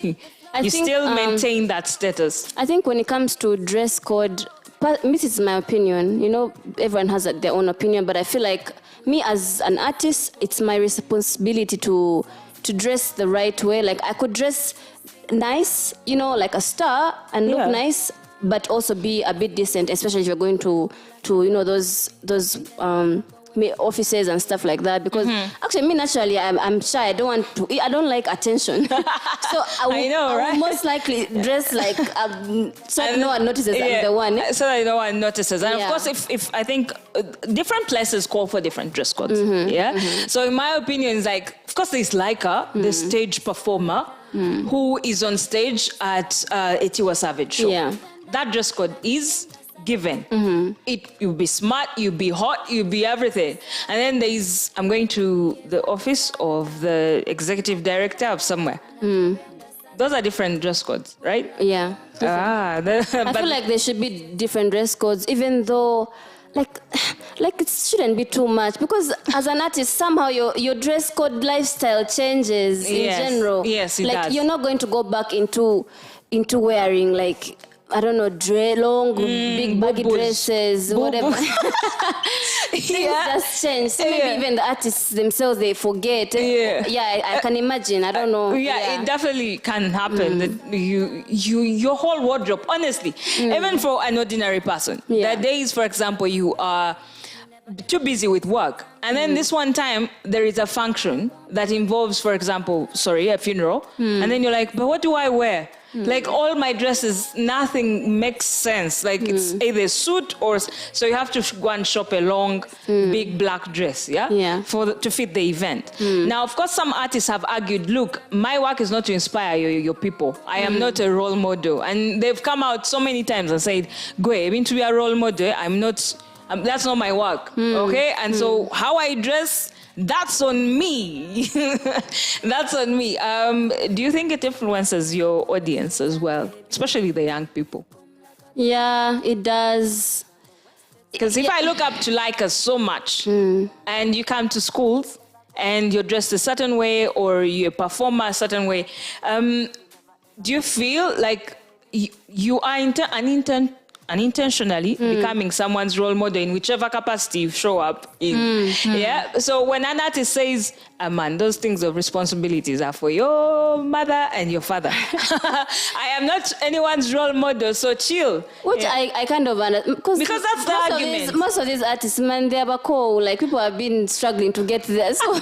still maintain that status? I think when it comes to dress code, this is my opinion. Everyone has their own opinion, but I feel like me as an artist, it's my responsibility to dress the right way. Like, I could dress nice, like a star, and look nice, but also be a bit decent, especially if you're going to those offices and stuff like that. Because actually, me naturally, I'm shy. I don't like attention. So I will most likely dress like so no one notices I'm the one. So that no one notices. And of course, if I think different places call for different dress codes. So in my opinion, it's like, of course, there's Laika, the stage performer, who is on stage at Etiwa Savage show. That dress code is given. You'll be smart, you'll be hot, you'll be everything. And then I'm going to the office of the executive director of somewhere. Those are different dress codes, right? Yeah. I feel like there should be different dress codes, even though like it shouldn't be too much, because as an artist, somehow your dress code lifestyle changes in general. Yes, it does. You're not going to go back into wearing, like, I don't know, long, big baggy dresses, whatever. Things just change. So maybe even the artists themselves, they forget. I can imagine. I don't know. It definitely can happen. That your whole wardrobe, honestly, even for an ordinary person. There are days, for example, you are too busy with work, and then this one time there is a function that involves, for example, a funeral, and then you're like, but what do I wear? Like, all my dresses, nothing makes sense. Like, it's either suit or... So you have to go and shop a long, big black dress, to fit the event. Now, of course, some artists have argued, look, my work is not to inspire your people. I am not a role model. And they've come out so many times and said, go ahead, I mean, to be a role model, I'm not... that's not my work, okay? And so how I dress... That's on me. That's on me. Do you think it influences your audience as well, especially the young people? Yeah, it does. Because if I look up to Laika so much, and you come to schools and you're dressed a certain way, or you perform a certain way, do you feel like you are unintentionally becoming someone's role model in whichever capacity you show up in? So when an artist says, man, those things of responsibilities are for your mother and your father. I am not anyone's role model, so chill. Which I kind of understand. Because that's the argument. Most of these artists, man, they are cool. Like, people have been struggling to get there. So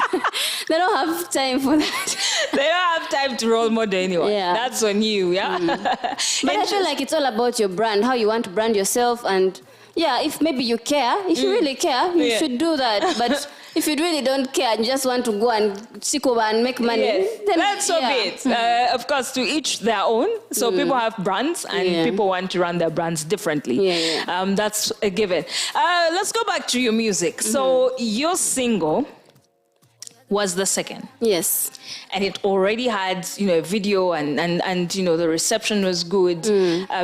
they don't have time for that. They don't have time to role model anyone. That's on you, But I feel like it's all about your brand, how you want to brand yourself. And if maybe you care, if you really care, you should do that. But if you really don't care and you just want to go and seek over and make money, then that's so be it. Of course, to each their own. So people have brands, and people want to run their brands differently. That's a given. Let's go back to your music. So your single, was the second. Yes. And it already had, a video and the reception was good.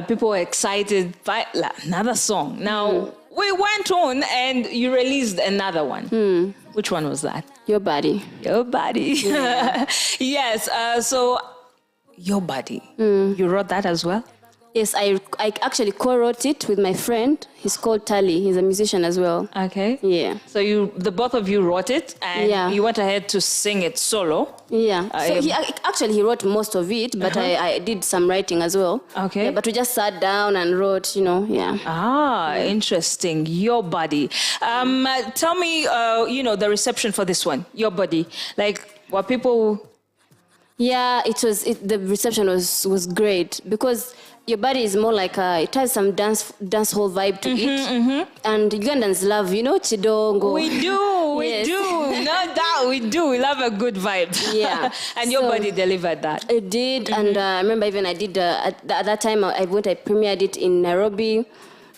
People were excited by another song. Now, we went on and you released another one. Which one was that? Your Body. Your Body. Yeah. Yes. So, Your Body. You wrote that as well? Yes, I actually co-wrote it with my friend. He's called Tali. He's a musician as well. Okay. Yeah. So the both of you wrote it and you went ahead to sing it solo. Yeah. So he wrote most of it, but I did some writing as well. Okay. Yeah, but we just sat down and wrote, yeah. Interesting. Your Body. Tell me, the reception for this one, Your Body. Like, what people... Yeah, the reception was great because Your Body is more like it has some dance hall vibe to it. And Ugandans love, chidongo. We do, no doubt we do. We love a good vibe. Yeah. And Your Body delivered that. It did, and I remember even I did, at that time I premiered it in Nairobi.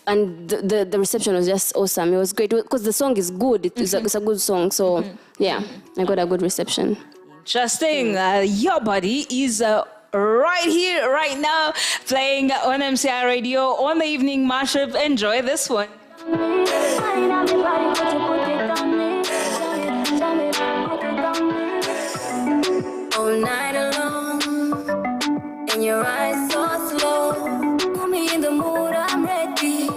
And the reception was just awesome. It was great because the song is good. It's a good song. So, yeah, I got a good reception. Interesting. Your Body is right here, right now, playing on MCI Radio on the Evening Mashup. Enjoy this one. All night alone, and your eyes so slow. Put me in the mood, I'm ready.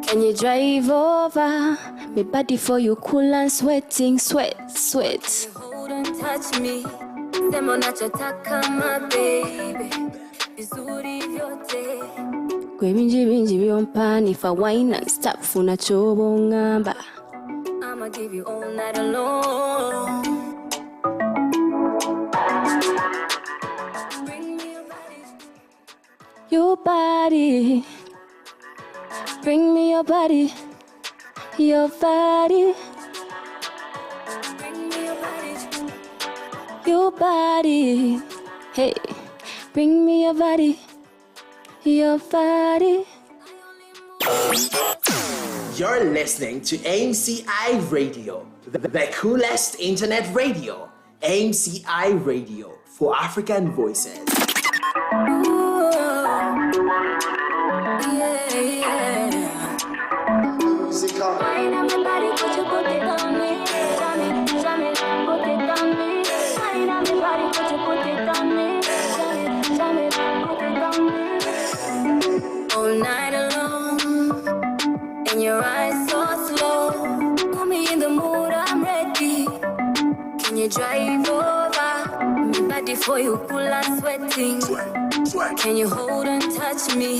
Can you drive over? My body for you cool and sweating, sweat. Hold and touch me. Sema unachotaka my baby. Vizuri vyote. Kwe binji byompani fa wine and stop funa chobo ngamba. I'ma give you all night alone. Bring me your body. Your body. Bring me your body. Your body. Bring me your body. Your body. Hey. Bring me your body. Your body. You're listening to MCI Radio, the coolest internet radio. MCI Radio for African voices. Ooh, yeah. Wine on my body, put your booty on me. Jam it, put it on me. Wine on my body, put your booty on me. Jam it, put it on me. All night alone, and your eyes so slow. Put me in the mood, I'm ready. Can you drive over? My body for you, cool and sweating. Can you hold and touch me?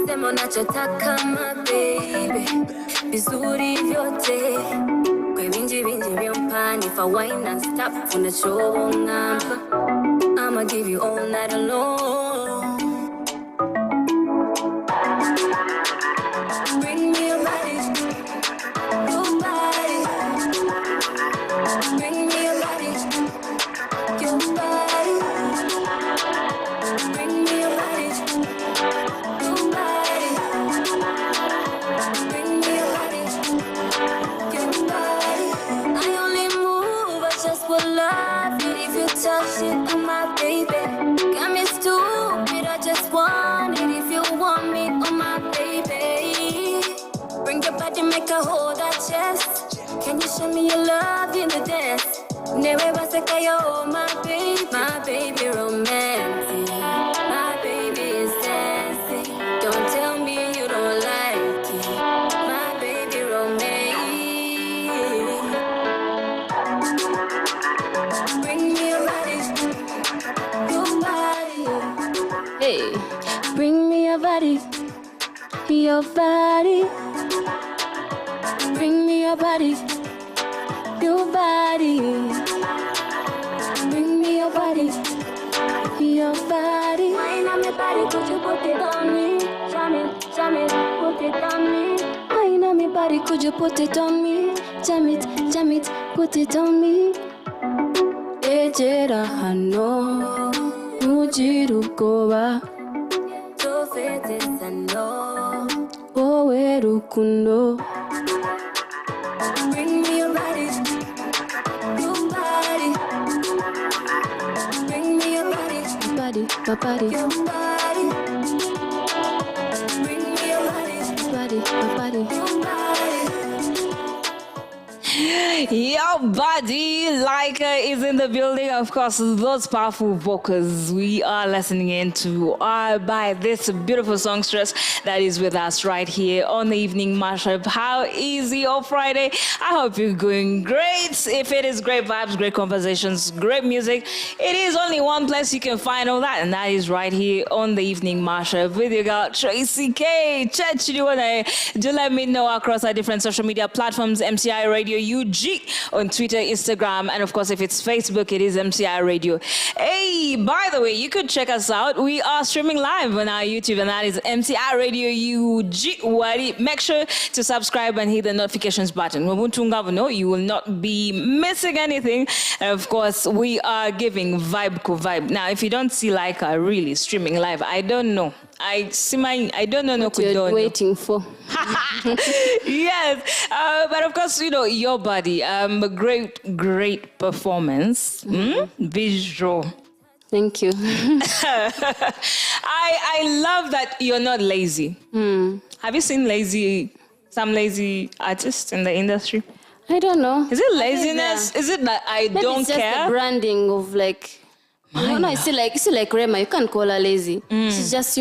Sema unachotaka my baby. Vizuri vyote. Kwe binji vyompani fa wine and stop unachobo ngamba. I'ma give you all night alone. Bring me your body. Your body. Bring me your body. Your body. Bring me your body. Your body. Bring me your body. Your body. I only move, I just will love you if you touch it, oh my baby. Got me stupid, I just want it if you want me, oh my baby. Bring your body, make her hold that chest. Can you show me your love in the dance? Never was a kayo, my baby romantic. My baby is dancing. Don't tell me you don't like it. My baby romantic. Bring me your body. Your body. Hey. Bring me your body. Your body. Bring me your body. Your body. Bring me your body. Your body. Wine on my body, could you put it on me? Jam it, put it on me. Wine on my body, could you put it on me? Jam it, put it on me. Ejera hano, nujiru koba. Tofete sano. Owe rukundo. Bring me your body. Your body. body, my body. Your body. Bring me your body, my body. Your body. Your body, like is in the building. Of course, those powerful vocals we are listening into are by this beautiful songstress that is with us right here on the Evening Mashup. How is your Friday? I hope you're going great. If it is great vibes, great conversations, great music, it is only one place you can find all that, and that is right here on the Evening Mashup with your girl Tracey K. Chat, do let me know across our different social media platforms, MCI Radio UG on Twitter, Instagram, and of course, if it's Facebook, it is MCI Radio. Hey, by the way, you could check us out. We are streaming live on our YouTube, and that is MCI Radio UG. Make sure to subscribe and hit the notifications button. You will not be missing anything. And of course, we are giving vibe. Now, if you don't see like really streaming live, I don't know. I don't know. What you're waiting for. Yes, but of course, your body. Great performance. Visual. Thank you. I love that you're not lazy. Have you seen some lazy artists in the industry? I don't know. Is it laziness? Is it that I maybe don't it's just care? The branding of like. No, it's like Rema. You can't call her lazy. She's just,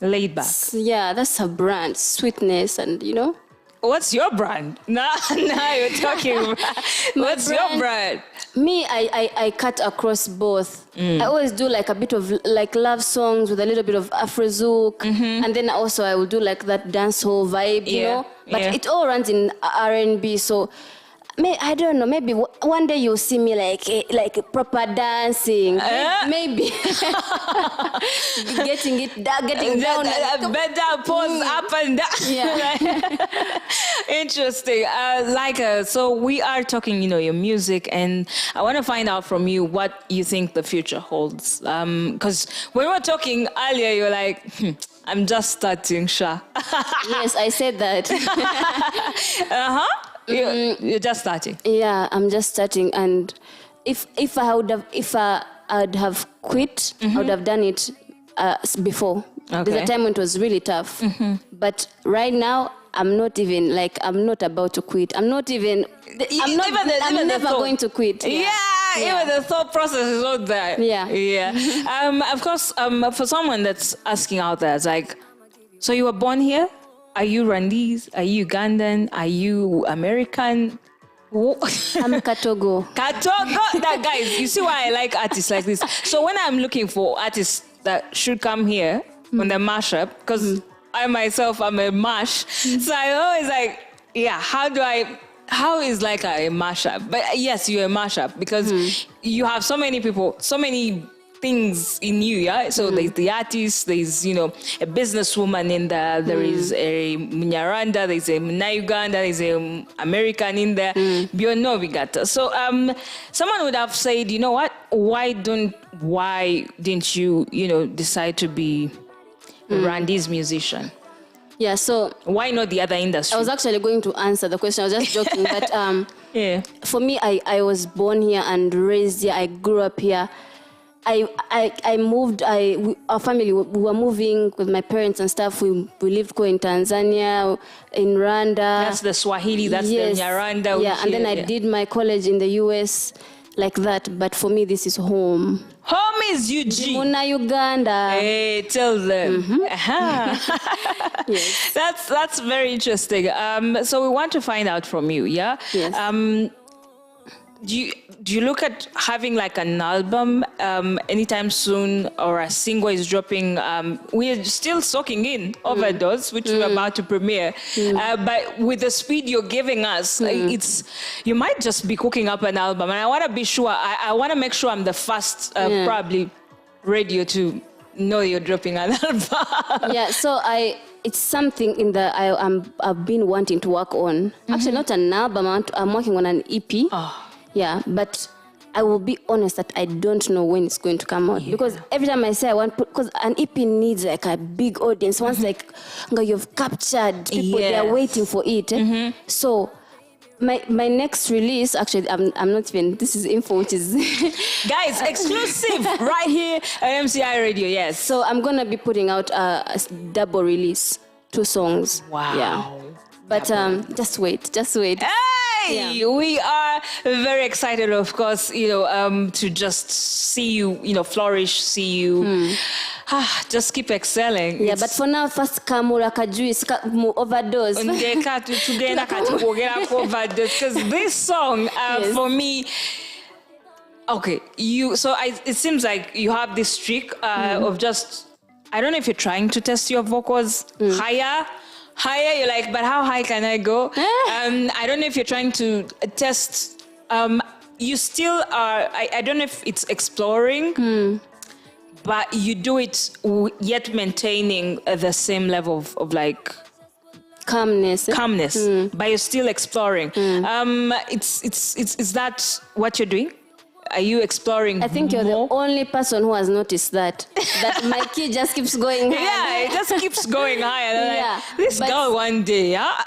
laid back. Yeah, that's her brand. Sweetness and, What's your brand? Now you're talking. What's your brand? Me, I cut across both. I always do like a bit of like love songs with a little bit of Afrozouk. And then also I will do like that dancehall vibe, you know. But it all runs in R&B, so... I don't know. Maybe one day you'll see me like proper dancing. Maybe getting down. Better pose up and down. Yeah. Interesting. So we are talking, your music, and I want to find out from you what you think the future holds. Because when we were talking earlier, you were like, I'm just starting, Sha. Yes, I said that. You're just starting. Yeah, I'm just starting, and if I would have quit, I would have done it before. Okay. There's a time when it was really tough, but right now I'm not about to quit. I'm never going to quit. Yeah. Even the thought process is not there. Yeah. Of course, for someone that's asking out there, it's like, so you were born here? Are you Rwandese? Are you Ugandan? Are you American? I'm Katogo. That, guys, you see why I like artists like this. So when I'm looking for artists that should come here on the mashup, because I myself am a mash, so I always like, how is like a mashup? But yes, you're a mashup because you have so many people, so many things in you, yeah? So there's the artist, there's, a businesswoman in there, there is a Munyarwanda, there's a Uganda, there's a American in there, Bionobigata. So someone would have said, you know what, why didn't you, decide to be Randy's musician? Yeah, so... Why not the other industry? I was actually going to answer the question, I was just joking, but for me, I was born here and raised here, I grew up here. I moved. Our family, we were moving with my parents and stuff. We lived in Tanzania, in Rwanda. That's the Swahili. That's the Nyarwanda. Yeah, and then I did my college in the US, like that. But for me, this is home. Home is UG. Muna Uganda. Hey, tell them. Yes. That's very interesting. So we want to find out from you. Yeah. Yes. Do you look at having like an album anytime soon, or a single is dropping? We're still soaking in Overdose, which we're about to premiere. But with the speed you're giving us, you might just be cooking up an album. And I want to be sure, I want to make sure I'm the first probably radio to know you're dropping an album. Yeah, so it's something I've been wanting to work on. Actually, not an album, I'm working on an EP. Yeah, but I will be honest that I don't know when it's going to come out. Because every time I say I want, because an EP needs like a big audience. Once like you've captured people, they are waiting for it. So my next release, actually, I'm not even, this is info, which is... Guys, exclusive right here at MCI Radio, yes. So I'm going to be putting out a double release, 2 songs. Wow. Yeah. But just wait. Hey, yeah. We are very excited, of course, to just see you, flourish, see you... just keep excelling. Yeah, but for now, first kamura kajuis overdose. Because this song, yes. For me, okay, it seems like you have this trick of just, I don't know if you're trying to test your vocals higher, you're like, but how high can I go? I don't know if you're trying to test, you still are, I don't know if it's exploring, but you do it yet maintaining the same level of like calmness, but you're still exploring. Is that what you're doing? Are you exploring? I think you're the only person who has noticed that my key just keeps going higher. Yeah, it just keeps going higher. Yeah, like, this girl one day, yeah.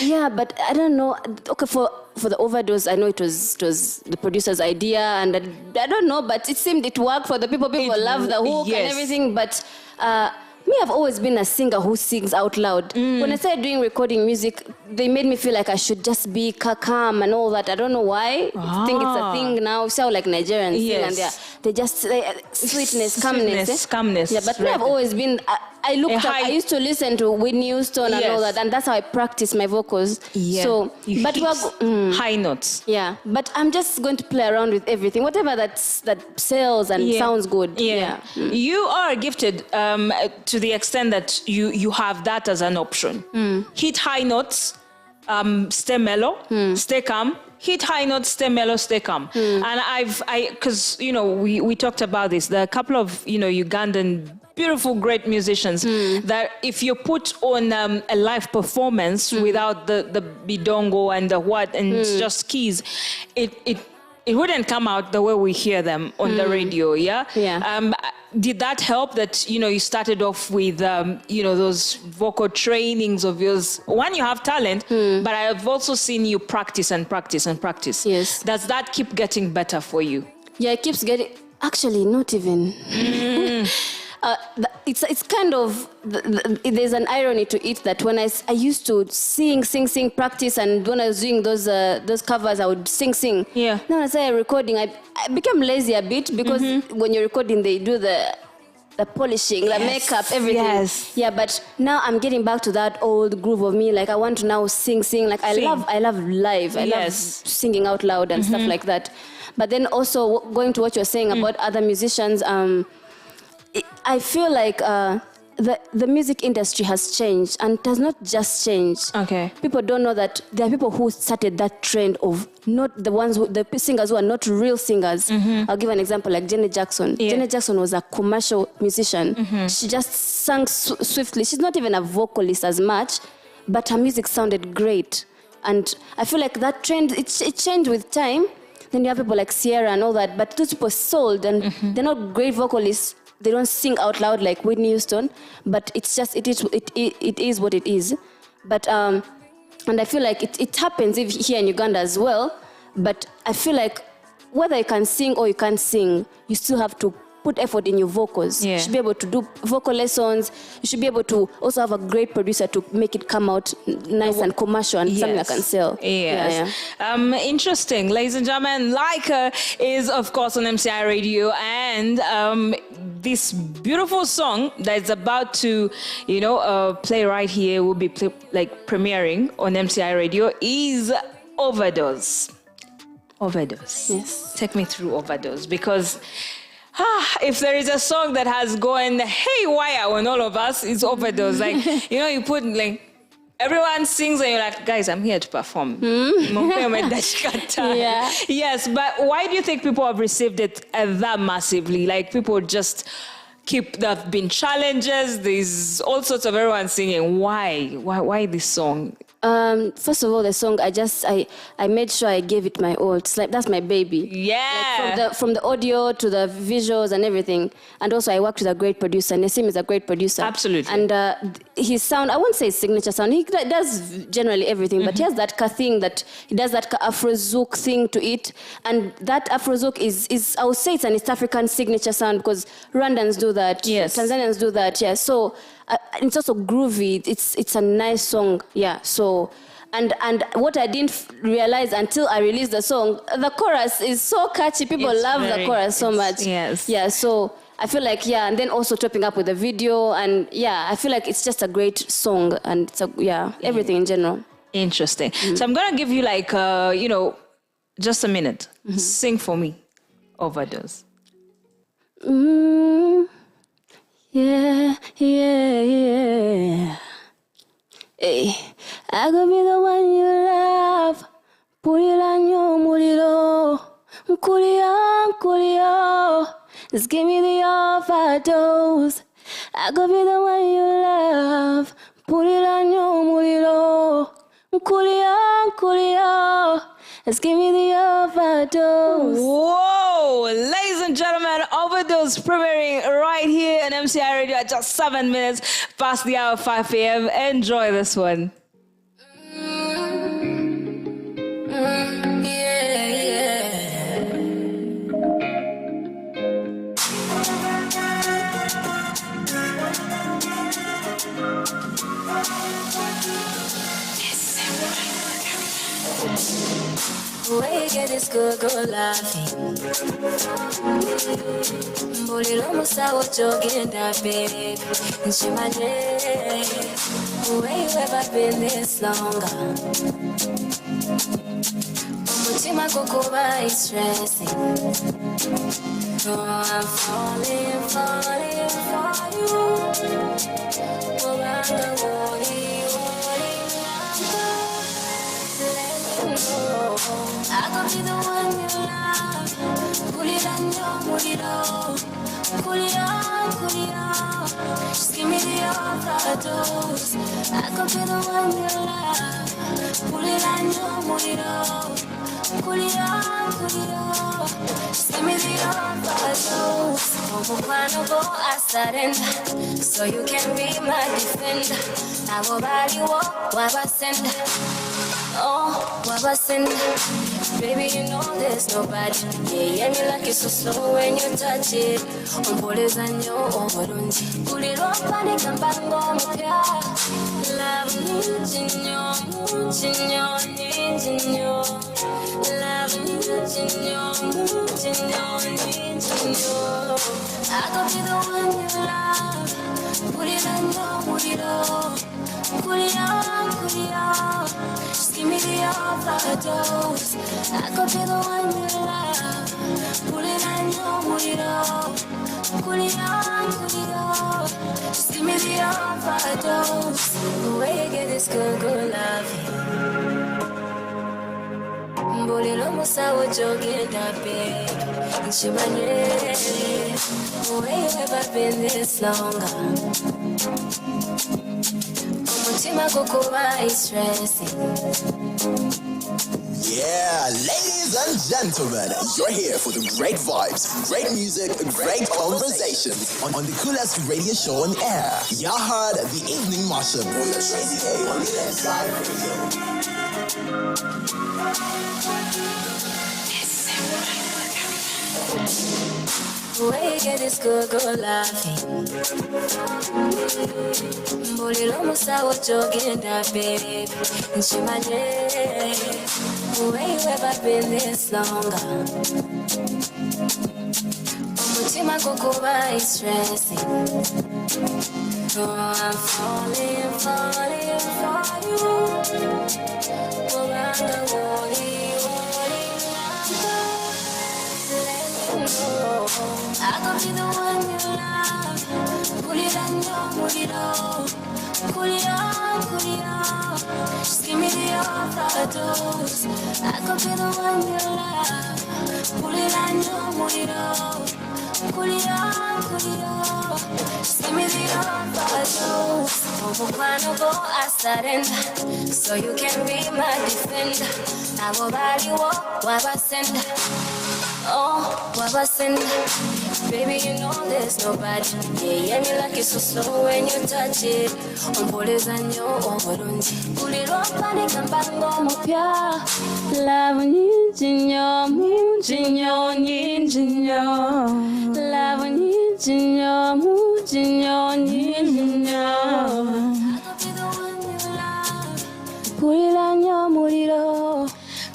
Yeah, but I don't know. Okay, for the overdose, I know it was the producer's idea, and I don't know, but it seemed it worked for the people. People love the hook and everything, but. Me, I've always been a singer who sings out loud. When I started doing recording music, they made me feel like I should just be calm and all that. I don't know why. I think it's a thing now. We sound like Nigerians sing, and they just sweetness, calmness. Yeah, but me, I've always been. I looked up. I used to listen to Whitney Houston and all that, and that's how I practice my vocals. Yeah. So, but we're high notes. Yeah, but I'm just going to play around with everything, whatever that sells and sounds good. Yeah. You are gifted to the extent that you have that as an option. Hit high notes, stay mellow, stay calm. Hit high notes, stay mellow, stay calm. And because we talked about this. There are a couple of Ugandan beautiful, great musicians that if you put on a live performance without the bidongo and the what and just keys, it wouldn't come out the way we hear them on the radio. Did that help that you started off with those vocal trainings of yours? One, you have talent, but I have also seen you practice and practice and practice. Yes. Does that keep getting better for you? Yeah, it keeps getting. Actually, not even. It's kind of there's an irony to it that when I used to sing, practice, and when I was doing those covers, I would sing. Yeah. Now when I started recording, I became lazy a bit because when you're recording, they do the polishing, the makeup, everything. Yes. Yeah, but now I'm getting back to that old groove of me. Like I want to now sing. Like I love live. I love singing out loud and stuff like that. But then also going to what you're saying about other musicians. I feel like the music industry has changed, and it has not just changed. Okay. People don't know that there are people who started that trend of not the singers who are not real singers. I'll give an example like Janet Jackson. Yeah. Janet Jackson was a commercial musician. She just sang swiftly. She's not even a vocalist as much, but her music sounded great. And I feel like that trend, it changed with time. Then you have people like Sierra and all that, but those people sold, and they're not great vocalists. They don't sing out loud like Whitney Houston, but it's just it is what it is. But and I feel like it happens here in Uganda as well. But I feel like whether you can sing or you can't sing, you still have to put effort in your vocals. Yeah. You should be able to do vocal lessons. You should be able to also have a great producer to make it come out nice and commercial and something that can sell. Yes. Yeah. Interesting. Ladies and gentlemen, Laika is, of course, on MCI Radio, and this beautiful song that is about to, play right here, will be premiering on MCI Radio, is Overdose. Overdose. Yes. Take me through Overdose, because if there is a song that has gone haywire on all of us, it's Overdose. Like, you put everyone sings and you're like, guys, I'm here to perform. Yeah. Yes, but why do you think people have received it that massively? Like, people just there have been challenges. There's all sorts of everyone singing. Why this song? First of all, the song I made sure I gave it my all. It's like that's my baby. Yeah. Like from the audio to the visuals and everything. And also I worked with a great producer. Nessim is a great producer. Absolutely. And his sound, I won't say his signature sound. He does generally everything, but he has that thing that he does that Afro zouk thing to it. And that Afro zouk is I would say it's an East African signature sound because Rwandans do that. Yes. Tanzanians do that. Yeah. So it's also groovy. It's a nice song. Yeah. So and what I didn't realize until I released the song, the chorus is so catchy. People love the chorus so much. Yes. Yeah. So I feel like and then also topping up with the video and I feel like it's just a great song and it's everything in general. Interesting. So I'm gonna give you like just a minute. Sing for me, Overdose. Yeah. Hey, I could be the one you love. Put it on your mulilo. Kulia. Just give me the overdose. I could be the one you love. Put it on your mulilo. Kulia. Just give me the overdose. Whoa! Ladies and gentlemen, Overdose premiering right here on MCI Radio at just 7 minutes past the hour 5 p.m. Enjoy this one. Where you get this good laughing? Bolilo musawo jogenda baby. Nshimanye. Where you ever been this longer? Umutima kukuba is stressing. Oh, I'm falling for you. Obanga woli. I could be the one you love. Pull it on just give me the overdose. I could be the one you love. Pull it on just give me the overdose. I surrender, so you can be my defender. I will buy you up, baby, you know there's nobody. Yeah, me like it so slow when you touch it. Umpoleza nyo obolungi. Kulirwa panika mbango mpya. Love ninjinyo. Love ninjinyo. I could be the one you love. Put it on. Just give me the overdose. I could be the one you love. Put it on. Just give me the overdose. The way you get this good loving. Bolilo musawo jogenda baby. Nshimanye. Where you ever been this longer? Umutima kukuba is stressing. Yeah, ladies and gentlemen, you're here for the great vibes, great music, great conversations on the coolest radio show on air. You heard the Evening Mashup with Tracey on the MCI Radio. Where you get this good laughing? Bolilo musawo jogenda baby. Nshimanye. Where you ever been this longer? Umutima kukuba is stressing. Oh, I'm falling for you. Obanga woli. I could be the one you love. Pull it on. Just give me the overdose. I could be the one you love. Pull it on. Give me the overdose. I surrender, so you can be my defender. I will buy you up, wabasend. Oh, wabasend. Baby, you know there's nobody. Yeah, me like it so slow when you touch it. Ombolezanyo, obolungi. Uliropa ni kambango mupya. Love nyinjinyo, munjinyo, nyinjinyo. Love nyinjinyo, munjinyo, nyinjinyo. Pulilanyo muriro.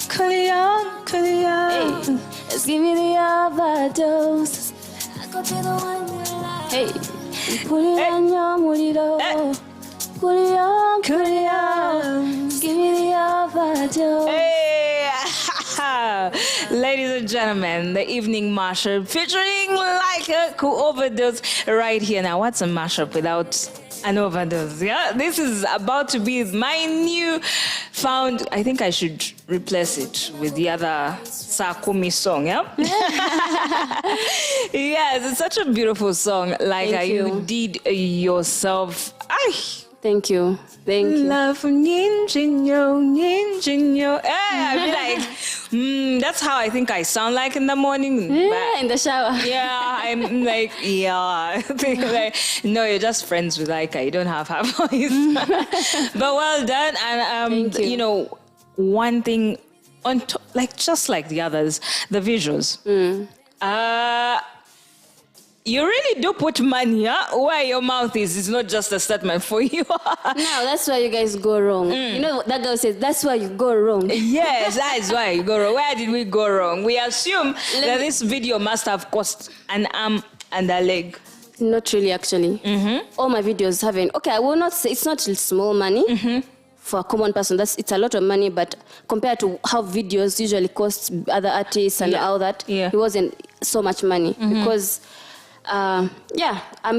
Kulion, kulion. Hey, let's give me the overdose. I could be the one you like. Hey, Pulilanyo muriro. kulion, kulion. Give me the overdose. Hey, ladies and gentlemen, the Evening Mashup featuring like a cool overdose right here. Now, what's a mashup without an overdose? Yeah, this is about to be my new found. I think I should replace it with the other Sakumi song. Yeah. Yes, it's such a beautiful song. Like you did yourself. Thank you. Thank you. Love ninjinyo, ninjinyo. I'd be like, that's how I think I sound like in the morning. Yeah, in the shower. Yeah, I'm like, yeah. Like, no, you're just friends with Aika. You don't have her voice. But well done. And, Thank you. You know, one thing, on like just like the others, the visuals. You really do put money, huh? Where your mouth is not just a statement for you. No, that's why you guys go wrong. You know what that girl says? That's why you go wrong. Yes, that is why you go wrong. Where did we go wrong? We assume that this video must have cost an arm and a leg. Not really, actually. All my videos haven't. Okay, I will not say it's not small money. For a common person, it's a lot of money, but compared to how videos usually cost other artists and all that, it wasn't so much money because, I'm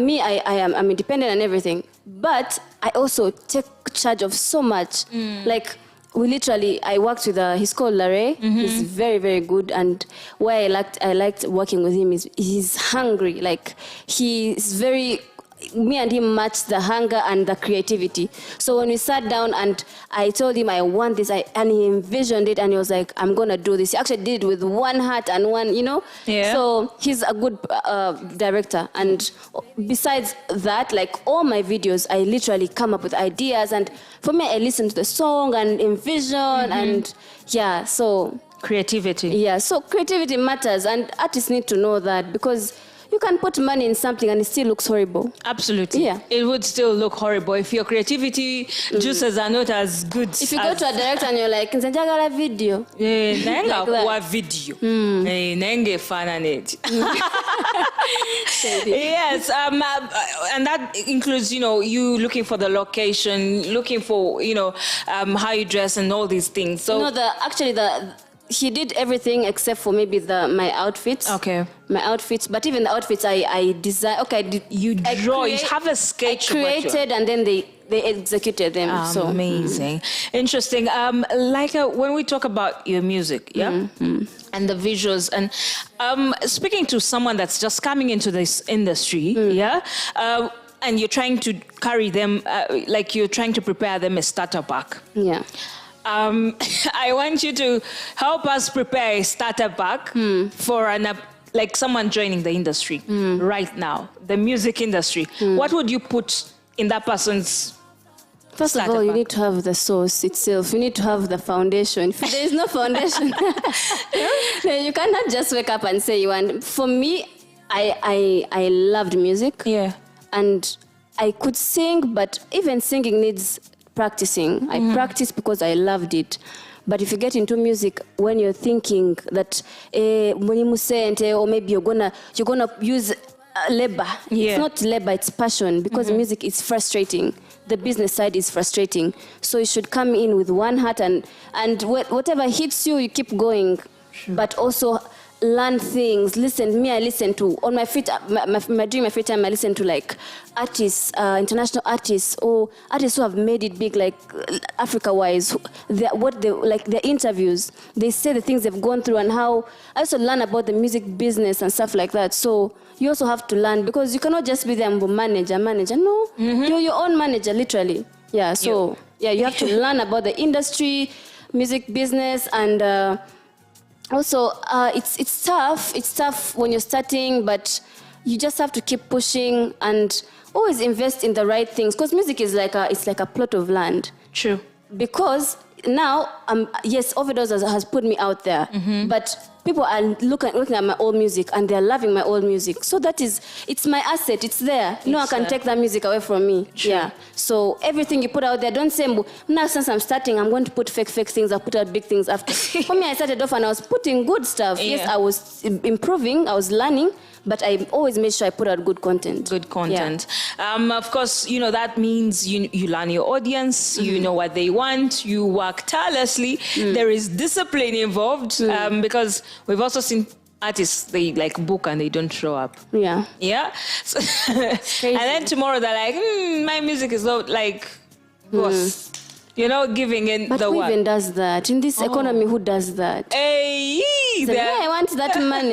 independent and everything, but I also take charge of so much. Like I worked with he's called Larry. He's very, very good, and why I liked working with him is he's hungry. Like he's very. Me and him matched the hunger and the creativity. So when we sat down and I told him I want this, and he envisioned it, and he was like, I'm going to do this. He actually did it with one heart and one, Yeah. So he's a good director. And besides that, like all my videos, I literally come up with ideas. And for me, I listen to the song and envision and so... Creativity. Yeah, so creativity matters, and artists need to know that because... You can put money in something and it still looks horrible. Absolutely. Yeah. It would still look horrible if your creativity juices are not as good. If you go to a director and you're like, "Nzajagala video." Nenga video. Nenge fananet. Yes. And that includes, you looking for the location, looking for, how you dress and all these things. So he did everything except for maybe my outfits. Okay. My outfits, but even the outfits I design. Okay, you draw. You have a sketch. I created and then they executed them. Amazing, interesting. When we talk about your music, and the visuals, and speaking to someone that's just coming into this industry, and you're trying to carry them, you're trying to prepare them a starter pack. Yeah. I want you to help us prepare a starter pack for someone joining the industry right now, the music industry. What would you put in that person's First of all, you need to have the source itself. You need to have the foundation. If there is no foundation, then you cannot just wake up and say you want. For me, I loved music. Yeah. And I could sing, but even singing needs practicing. I practiced because I loved it. But if you get into music when you're thinking that or maybe you're gonna use labor. It's not labor, it's passion, because music is frustrating. The business side is frustrating. So you should come in with one heart and whatever hits you, you keep going. But also learn things. I listen to on my free time. During my free time, I listen to like artists, international artists, or artists who have made it big, like Africa-wise. Their interviews. They say the things they've gone through and how. I also learn about the music business and stuff like that. So you also have to learn because you cannot just be the manager. No, you're your own manager, literally. Yeah. So you have to learn about the industry, music business, and. Also, it's tough. It's tough when you're starting, but you just have to keep pushing and always invest in the right things. Because music is like a plot of land. True. Because now, yes, Overdose has put me out there, but people are looking at my old music and they're loving my old music. So it's my asset. It's there. No one can take that music away from me. True. Yeah. So everything you put out there, don't say, now since I'm starting, I'm going to put fake things. I'll put out big things after. For me, I started off and I was putting good stuff. Yeah. Yes, I was improving. I was learning. But I always made sure I put out good content. Good content. Yeah. Of course, that means you learn your audience, you know what they want, you work tirelessly. There is discipline involved because we've also seen artists, they like book and they don't show up. Yeah. Yeah? So and then tomorrow they're like, my music is not like, boss. Giving in but the who work. Even does that? In this economy, who does that? Hey, I want that money.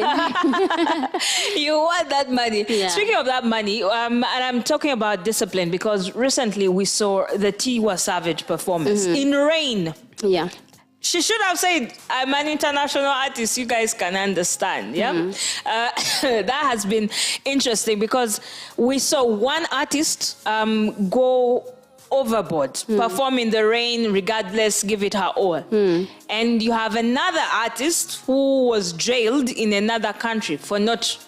You want that money. Yeah. Speaking of that money, and I'm talking about discipline because recently we saw the Tiwa Savage performance in rain. Yeah. She should have said, I'm an international artist, you guys can understand, yeah? That has been interesting because we saw one artist go overboard, perform in the rain, regardless, give it her all. And you have another artist who was jailed in another country for not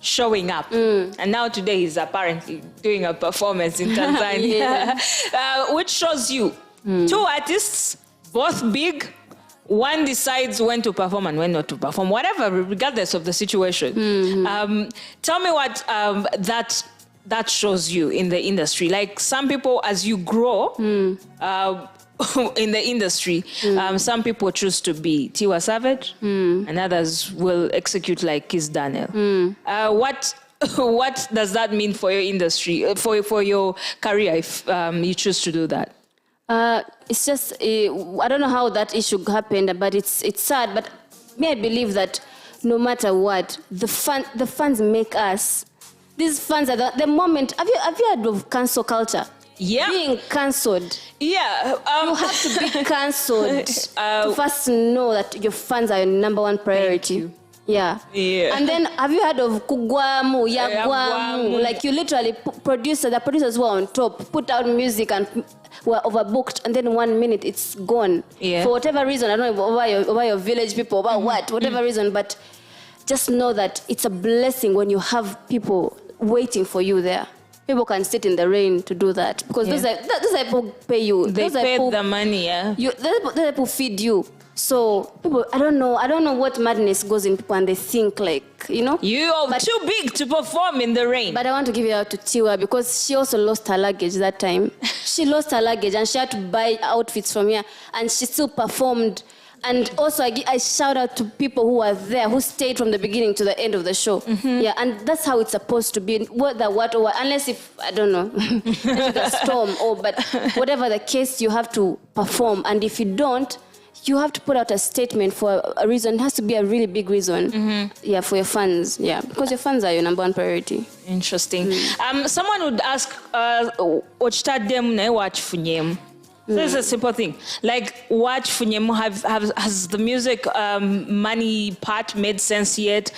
showing up. And now today he's apparently doing a performance in Tanzania, which shows you two artists, both big. One decides when to perform and when not to perform, whatever, regardless of the situation. Tell me what that shows you in the industry. Like some people, as you grow in the industry, some people choose to be Tiwa Savage and others will execute like Kiss Daniel. What does that mean for your industry, for your career if you choose to do that? It's just, I don't know how that issue happened, but it's sad. But I believe that no matter what, the fans make us. These fans are the moment. Have you heard of cancel culture? Yeah. Being cancelled. Yeah. You have to be cancelled to first know that your fans are your number one priority. Yeah. And then have you heard of Kugwamu, Yagwamu? Like you literally the producers were on top, put out music and were overbooked, and then 1 minute it's gone. Yeah. For whatever reason, I don't know over your village people, about whatever reason, but just know that it's a blessing when you have people waiting for you there. People can sit in the rain to do that because those people pay you. They pay the money, yeah. Those people feed you. So people, I don't know what madness goes in people and they think like, you are too big to perform in the rain. But I want to give it out to Tiwa because she also lost her luggage that time. She lost her luggage and she had to buy outfits from here and she still performed. And also I shout out to people who are there, who stayed from the beginning to the end of the show. Yeah, and that's how it's supposed to be. Unless if, I don't know, a storm but whatever the case, you have to perform. And if you don't, you have to put out a statement for a reason. It has to be a really big reason. Yeah, for your fans. Yeah, because your fans are your number one priority. Interesting. Someone would ask, this is a simple thing. Like, watch Funyemu, has the music money part made sense yet?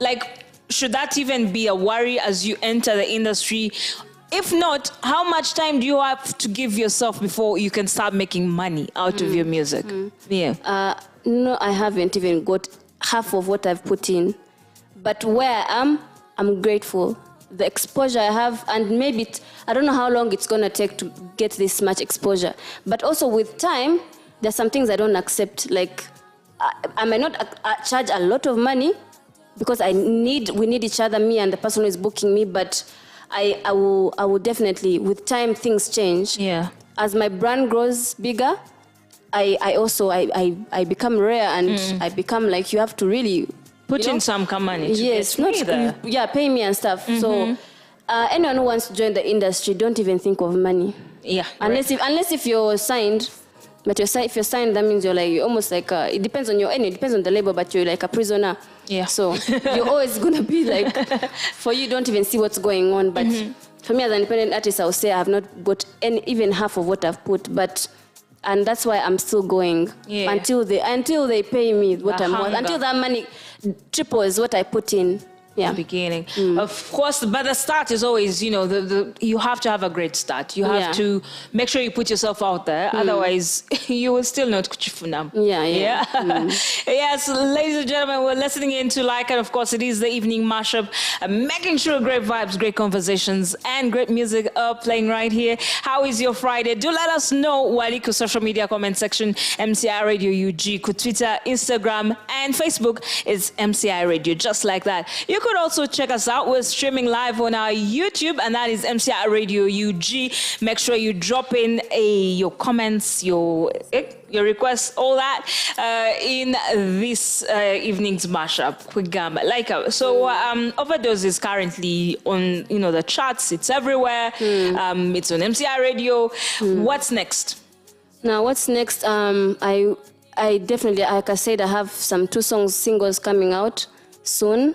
Like, should that even be a worry as you enter the industry? If not, how much time do you have to give yourself before you can start making money out of your music? Yeah. No, I haven't even got half of what I've put in. But where I am, I'm grateful. The exposure I have, and maybe I don't know how long it's going to take to get this much exposure. But also with time, there's some things I don't accept. Like, I may not charge a lot of money because we need each other, me and the person who is booking me, but I will definitely, with time, things change. Yeah. As my brand grows bigger, I become rare and I become like, you have to really put in some money. Yes, not pay me and stuff. So anyone who wants to join the industry, don't even think of money. Yeah. Unless if you're signed. But if you're signed, that means you're almost like it depends on it depends on the label, but you're like a prisoner. Yeah. So you're always gonna be like, for you, don't even see what's going on. But for me as an independent artist, I would say I have not bought even half of what I've put, and that's why I'm still going until they pay me what I'm worth, until that money triples what I put in. Yeah. Beginning. Of course, but the start is always, you have to have a great start. You have to make sure you put yourself out there. Otherwise, you will still not kuchifunam. Yeah. Yes, ladies and gentlemen, we're listening in to Like, and of course, it is the Evening Mashup, making sure great vibes, great conversations, and great music are playing right here. How is your Friday? Do let us know. Waliku social media comment section, MCI Radio UG, Twitter, Instagram, and Facebook is MCI Radio, just like that. You could also check us out. We're streaming live on our YouTube, and that is MCI Radio UG. Make sure you drop in your comments, your requests, all that in this evening's mashup. So Overdose is currently on the charts. It's everywhere. It's on MCI Radio. What's next? Now, what's next? I definitely, like I said, I have some 2 singles coming out soon.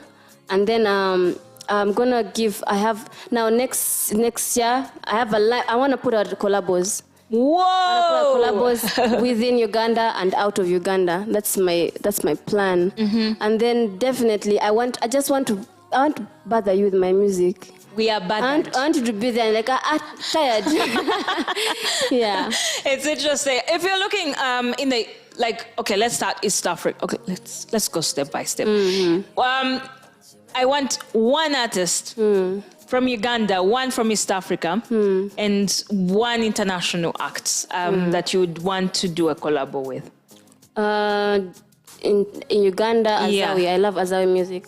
And then I'm gonna next year I have I want to put out collabos. Whoa! Collabos within Uganda and out of Uganda. That's my plan. And then definitely I just want to bother you with my music. We are bad. I want you to be there, like, I'm tired. Yeah. It's interesting. If you're looking in the okay, let's start East Africa. Okay, let's go step by step. I want one artist from Uganda, one from East Africa, and one international act that you would want to do a collabo with. In Uganda, Azawi. I love Azawi music.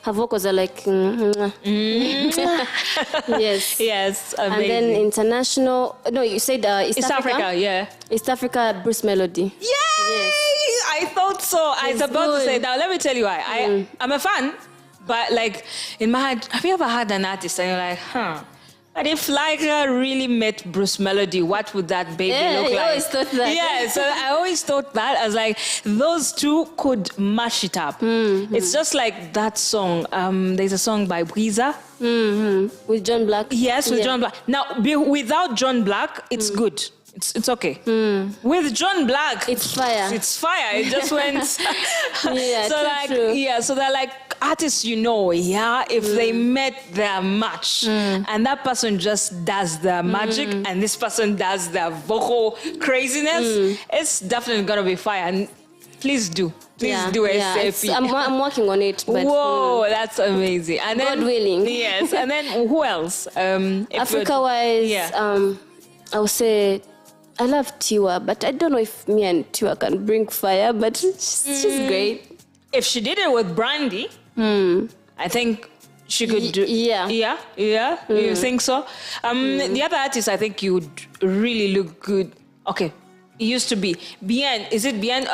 Her vocals are like yes. Yes, amazing. And then international, no, you said East Africa, yeah. East Africa, Bruce Melody. Yay! Yes. I thought so. I was about to say, now let me tell you why. I'm a fan, but in my head, have you ever had an artist and you're like, but if Lyra really met Bruce Melody, what would that baby look like? I always thought that. Yeah, so I always thought that. I was like, those two could mash it up. It's just like that song. There's a song by Breeza. With John Black. Yes, with John Black. Now, without John Black, it's good. It's okay. With John Black, it's fire. It's fire. It just went. Yeah, true. So they're like artists, if they met their match, and that person just does their magic, and this person does their vocal craziness, it's definitely gonna be fire. And please do ASAP. I'm working on it. But, whoa, that's amazing. And then, God willing. Yes. And then who else? Africa-wise, I would say I love Tiwa, but I don't know if me and Tiwa can bring fire, but she's great. If she did it with Brandy, I think she could do. Yeah. You think so? The other artist, I think you would really look good. Okay. It used to be Bien. Is it Bien?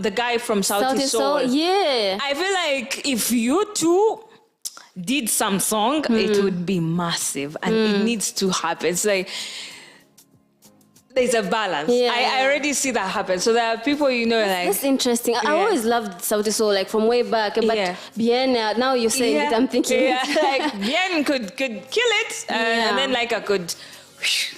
The guy from South Soul. Yeah. I feel like if you two did some song, it would be massive, and it needs to happen. It's like there's a balance. Yeah, I already see that happen. So there are people, That's interesting. I always loved South Soul, from way back. But Bien, now you're saying it, I'm thinking. Yeah, Bien could kill it, and then I could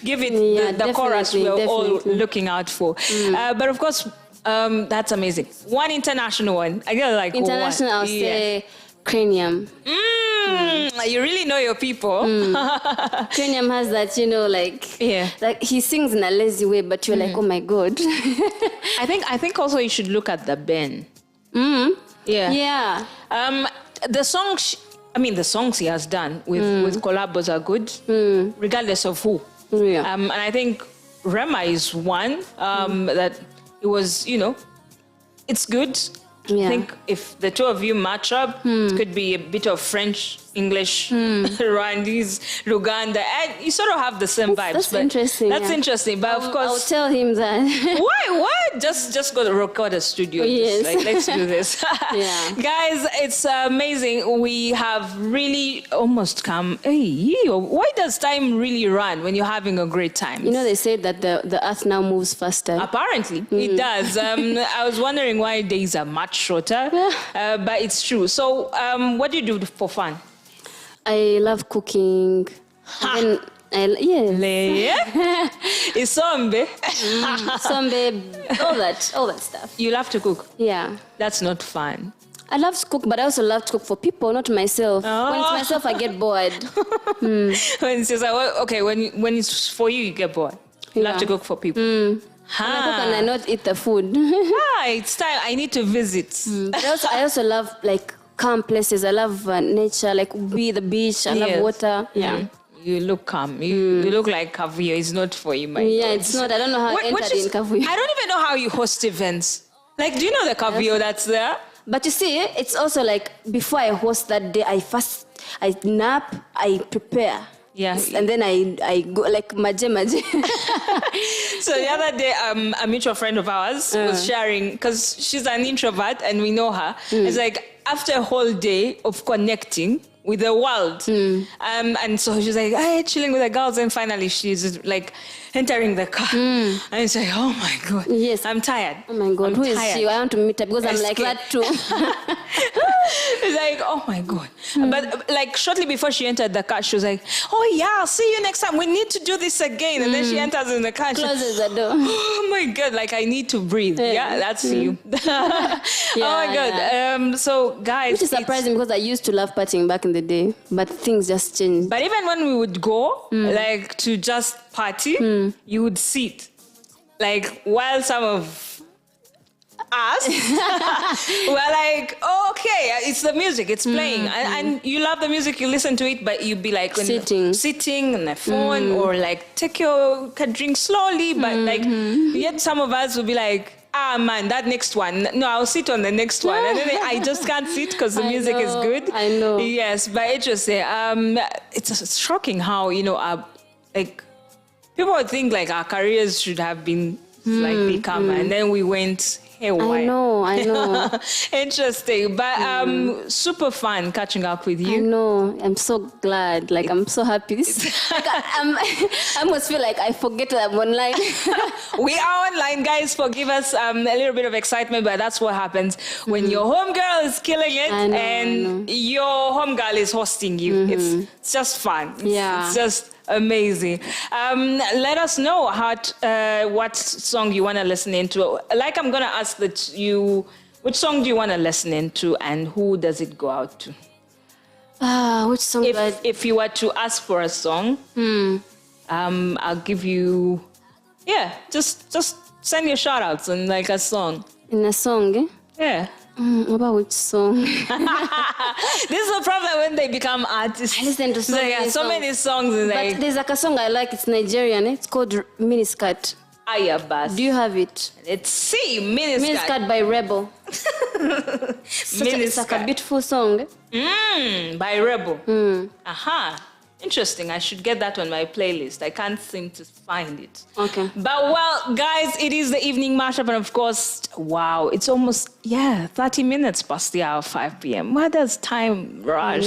give it the chorus we're all looking out for. But of course, that's amazing. One international one. I guess international, I'll say Cranium. You really know your people. Cranium has that, he sings in a lazy way, but you're like, oh my God. I think also you should look at the Ben. Yeah. The songs, the songs he has done with collabos are good, regardless of who. Yeah. And I think Rema is one that it was, it's good. I think if the two of you match up, it could be a bit of French, English, Rwandese, Luganda, and you sort of have the same vibes. That's interesting. That's interesting, but of course, I'll tell him that. Why? Just go to record a studio. Yes. Let's do this. Guys, it's amazing. We have really almost come. Hey, why does time really run when you're having a great time? You know, they say that the earth now moves faster. Apparently, it does. I was wondering why days are much shorter, but it's true. So, what do you do for fun? I love cooking. Isombe. Sombe, all that stuff. You love to cook? Yeah. That's not fun. I love to cook, but I also love to cook for people, not myself. Oh. When it's myself, I get bored. When it's just like, when it's for you, you get bored. You love to cook for people. When I cook and I not eat the food. It's time. I need to visit. But I also love like calm places. I love nature, like the beach. I love water. Yeah. You look calm. You look like Kavuyo. It's not for you, my God. It's not. I don't know how I entered in Kavuyo. I don't even know how you host events. Like, do you know the Kavuyo that's there? But you see, it's also like before I host that day, I nap, I prepare. Yeah. And then I go like maje. So the other day, a mutual friend of ours was sharing, because she's an introvert and we know her. It's like after a whole day of connecting with the world. And so she's like, hey, chilling with the girls. And finally she's like entering the car. And it's like, oh my God. Yes. I'm tired. Oh my God. Who is she? I want to meet her because I'm like that too. It's like, oh my God. But like shortly before she entered the car, she was like, oh yeah, I'll see you next time. We need to do this again. And then she enters in the car. Closes the door. Oh my God, like I need to breathe. Yeah, that's you. Oh my God. So guys. Which is surprising because I used to love partying back in the day, but things just changed. But even when we would go, like to just party, you would sit. Like while some of us we're like, oh, okay, it's the music, it's playing, and you love the music, you listen to it, but you'd be like sitting on the phone or like take your drink slowly, but like yet some of us would be like, man, that next one, no, I'll sit on the next one, and then I just can't sit because the music is good. I know. Yes, but it's shocking how, like people would think like our careers should have been slightly calmer, and then we went haywire. I know. Interesting, but super fun catching up with you. I know. I'm so glad. Like I'm so happy. Like, I almost feel like I forget that I'm online. We are online, guys. Forgive us a little bit of excitement, but that's what happens when your homegirl is killing it and your homegirl is hosting you. It's just fun. It's just amazing. Let us know what song you want to listen into. Like I'm going to ask that which song do you want to listen into and who does it go out to? Which song? If you were to ask for a song, I'll give you, just send your shout outs and like a song. In a song, eh? Yeah. What about which song? This is the problem when they become artists. I listen to so many songs. But there's like a song I like. It's Nigerian. It's called Miniskirt. Ayabas. Do you have it? Let's see. Miniskirt by Rebel. It's like a beautiful song. By Rebel. Aha. Interesting. I should get that on my playlist. I can't seem to find it. Okay. But well, guys, it is the evening mashup, and of course, wow, it's almost 30 minutes past the hour 5 p.m. Where does time rush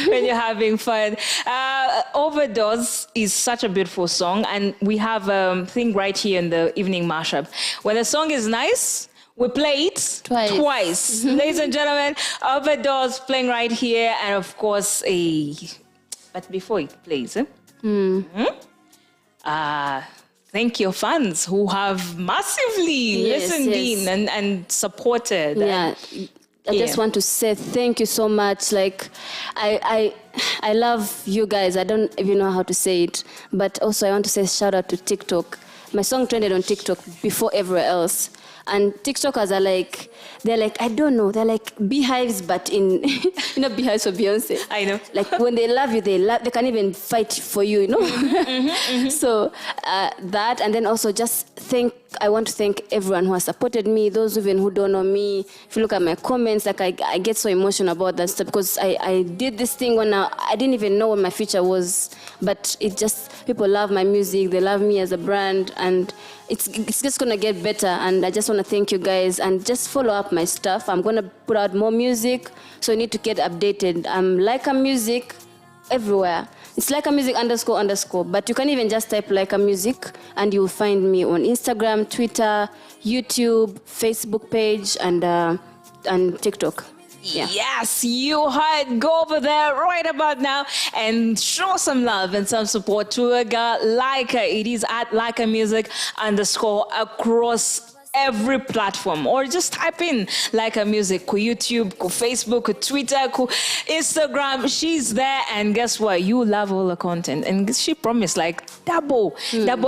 when you're having fun? Overdose is such a beautiful song, and we have a thing right here in the evening mashup. When the song is nice, we play it twice. Ladies and gentlemen, Overdose playing right here, and of course, but before it plays, thank your fans who have massively listened in and supported. Yeah. I just want to say thank you so much. Like, I love you guys. I don't even know how to say it. But also I want to say shout out to TikTok. My song trended on TikTok before everywhere else. And TikTokers are like, I don't know, they're like beehives, but in, beehives for Beyonce. I know. Like when they love you, they can even fight for you, So that, and then also just want to thank everyone who has supported me, those even who don't know me. If you look at my comments, like I get so emotional about that stuff because I did this thing when I didn't even know what my future was, but it just, people love my music, they love me as a brand, and it's just gonna get better. And I just want to thank you guys and just follow up my stuff. I'm gonna put out more music, so you need to get updated. I'm Like a Music everywhere. It's Like a Music __, but you can even just type Like a Music and you'll find me on Instagram, Twitter, YouTube, Facebook page, and TikTok. Yeah. Yes, you heard. Go over there right about now and show some love and some support to a girl like her. It is at Like a Music _ across every platform, or just type in Like a Music, YouTube, Facebook, Twitter, Instagram. She's there, and guess what? You love all the content, and she promised like double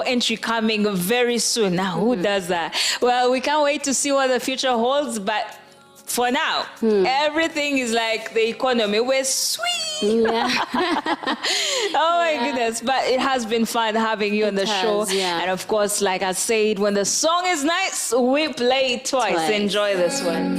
entry coming very soon. Now, who does that? Well, we can't wait to see what the future holds, but for now, everything is like the economy. We're sweet. Yeah. Oh my goodness. But it has been fun having you on the show. Yeah. And of course, like I said, when the song is nice, we play it twice. Enjoy this one.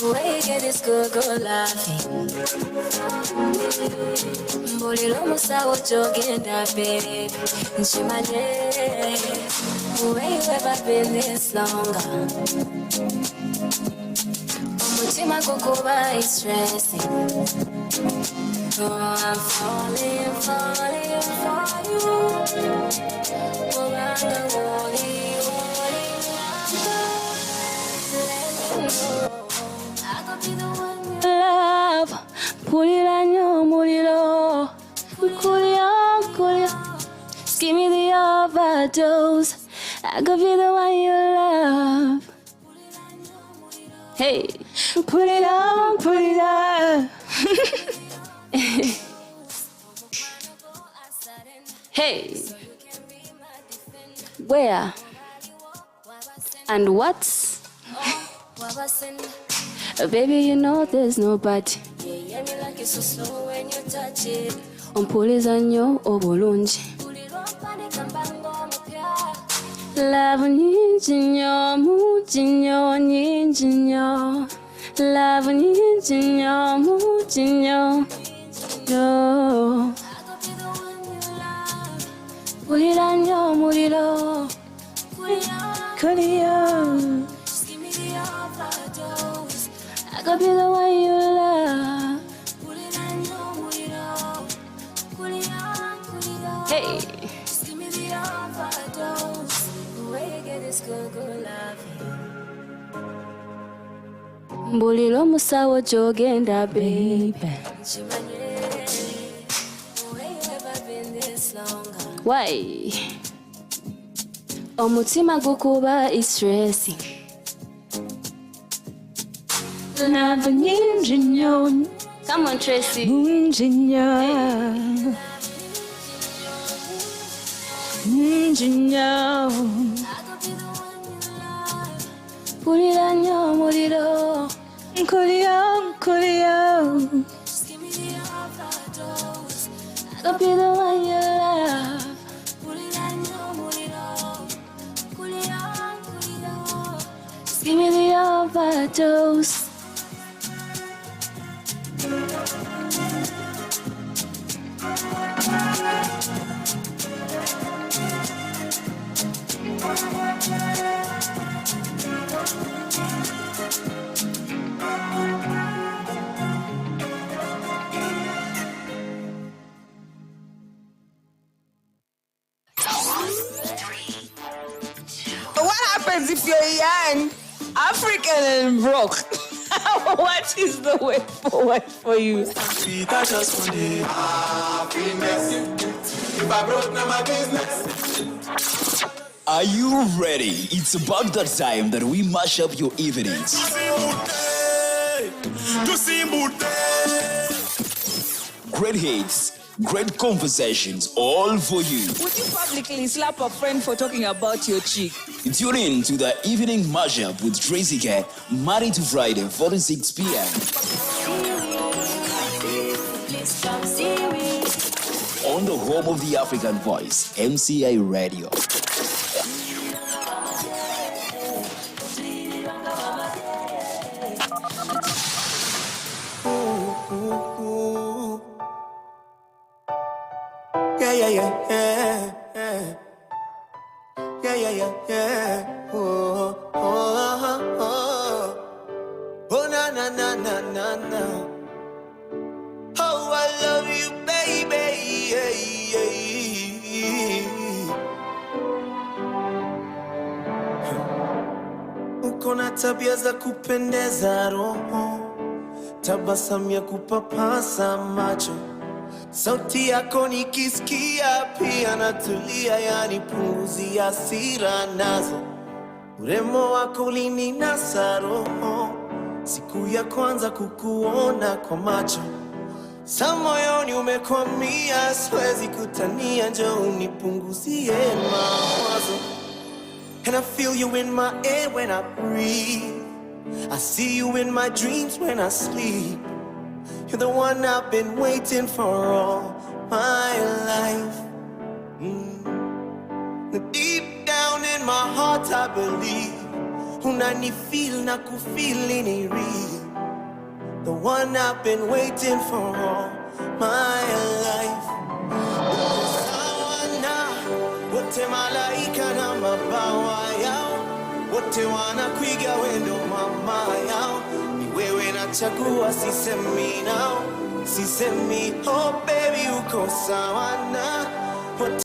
Where you get this good laughing? Mbulilo musawo jogenda baby Nchimanye. Where you ever been this longer? Umutima kukuba is stressing. Oh, I'm falling for you. Muranga woli. Love, Puliranyo, Mulilo, Kulia. Give me the overdose. I could be the one you love. Hey, put it on. Hey, where and what? Baby, you know there's nobody. Umpuliza nyo obulungi. Love nyingi nyo, mugi nyo, nyingi nyo. Love nyingi nyo, mugi nyo. Yo. Pulira nyo muliro. Kulia. I could be the one you love. Hey. Just give me the overdose. Where you get this good loving? Mbulilo musawo jogenda baby. Where you ever been this longer? Why? Omutima gukuba is stressing. Love nyingi nyo. Come on, Tracey. Nyingi nyo. Nyingi nyo. Pulira nyo muliro. Kulia. Just give me the overdose. I could be the one you love. Just give me the overdose. What happens if you're young, African and broke? What is the way forward for you? I just want the happiness. If I broke, now my business. Are you ready? It's about that time that we mash up your evenings. Great hits, great conversations, all for you. Would you publicly slap a friend for talking about your chick? Tune in to the Evening Mashup with Tracey K, Monday to Friday, 4-6 p.m. On the home of the African voice, MCI Radio. Yeah. Oh, na. Oh, I love you, baby. Uko na tabia za kupendeza roho, tabasamu ya kupapasa macho, sauti yako nikisikia pia natulia, yani punguzi ya hasira nazo. Urembo wako ulininasa roho, siku ya kwanza kukuona kwa macho, sa moyoni umekwamia, siwezi kutania, njoo unipunguzie mawazo. And I feel you in my air when I breathe, I see you in my dreams when I sleep. You're the one I've been waiting for all my life. Deep down in my heart I believe, unanifeel na kufeel ni real. The one I've been waiting for all my life. Sawana, wote malaika na mabawa yao, wote wanakuiga wendo mama yao. Ni wewe nachagua, sisemi nao, sisemi oh baby uko sawa na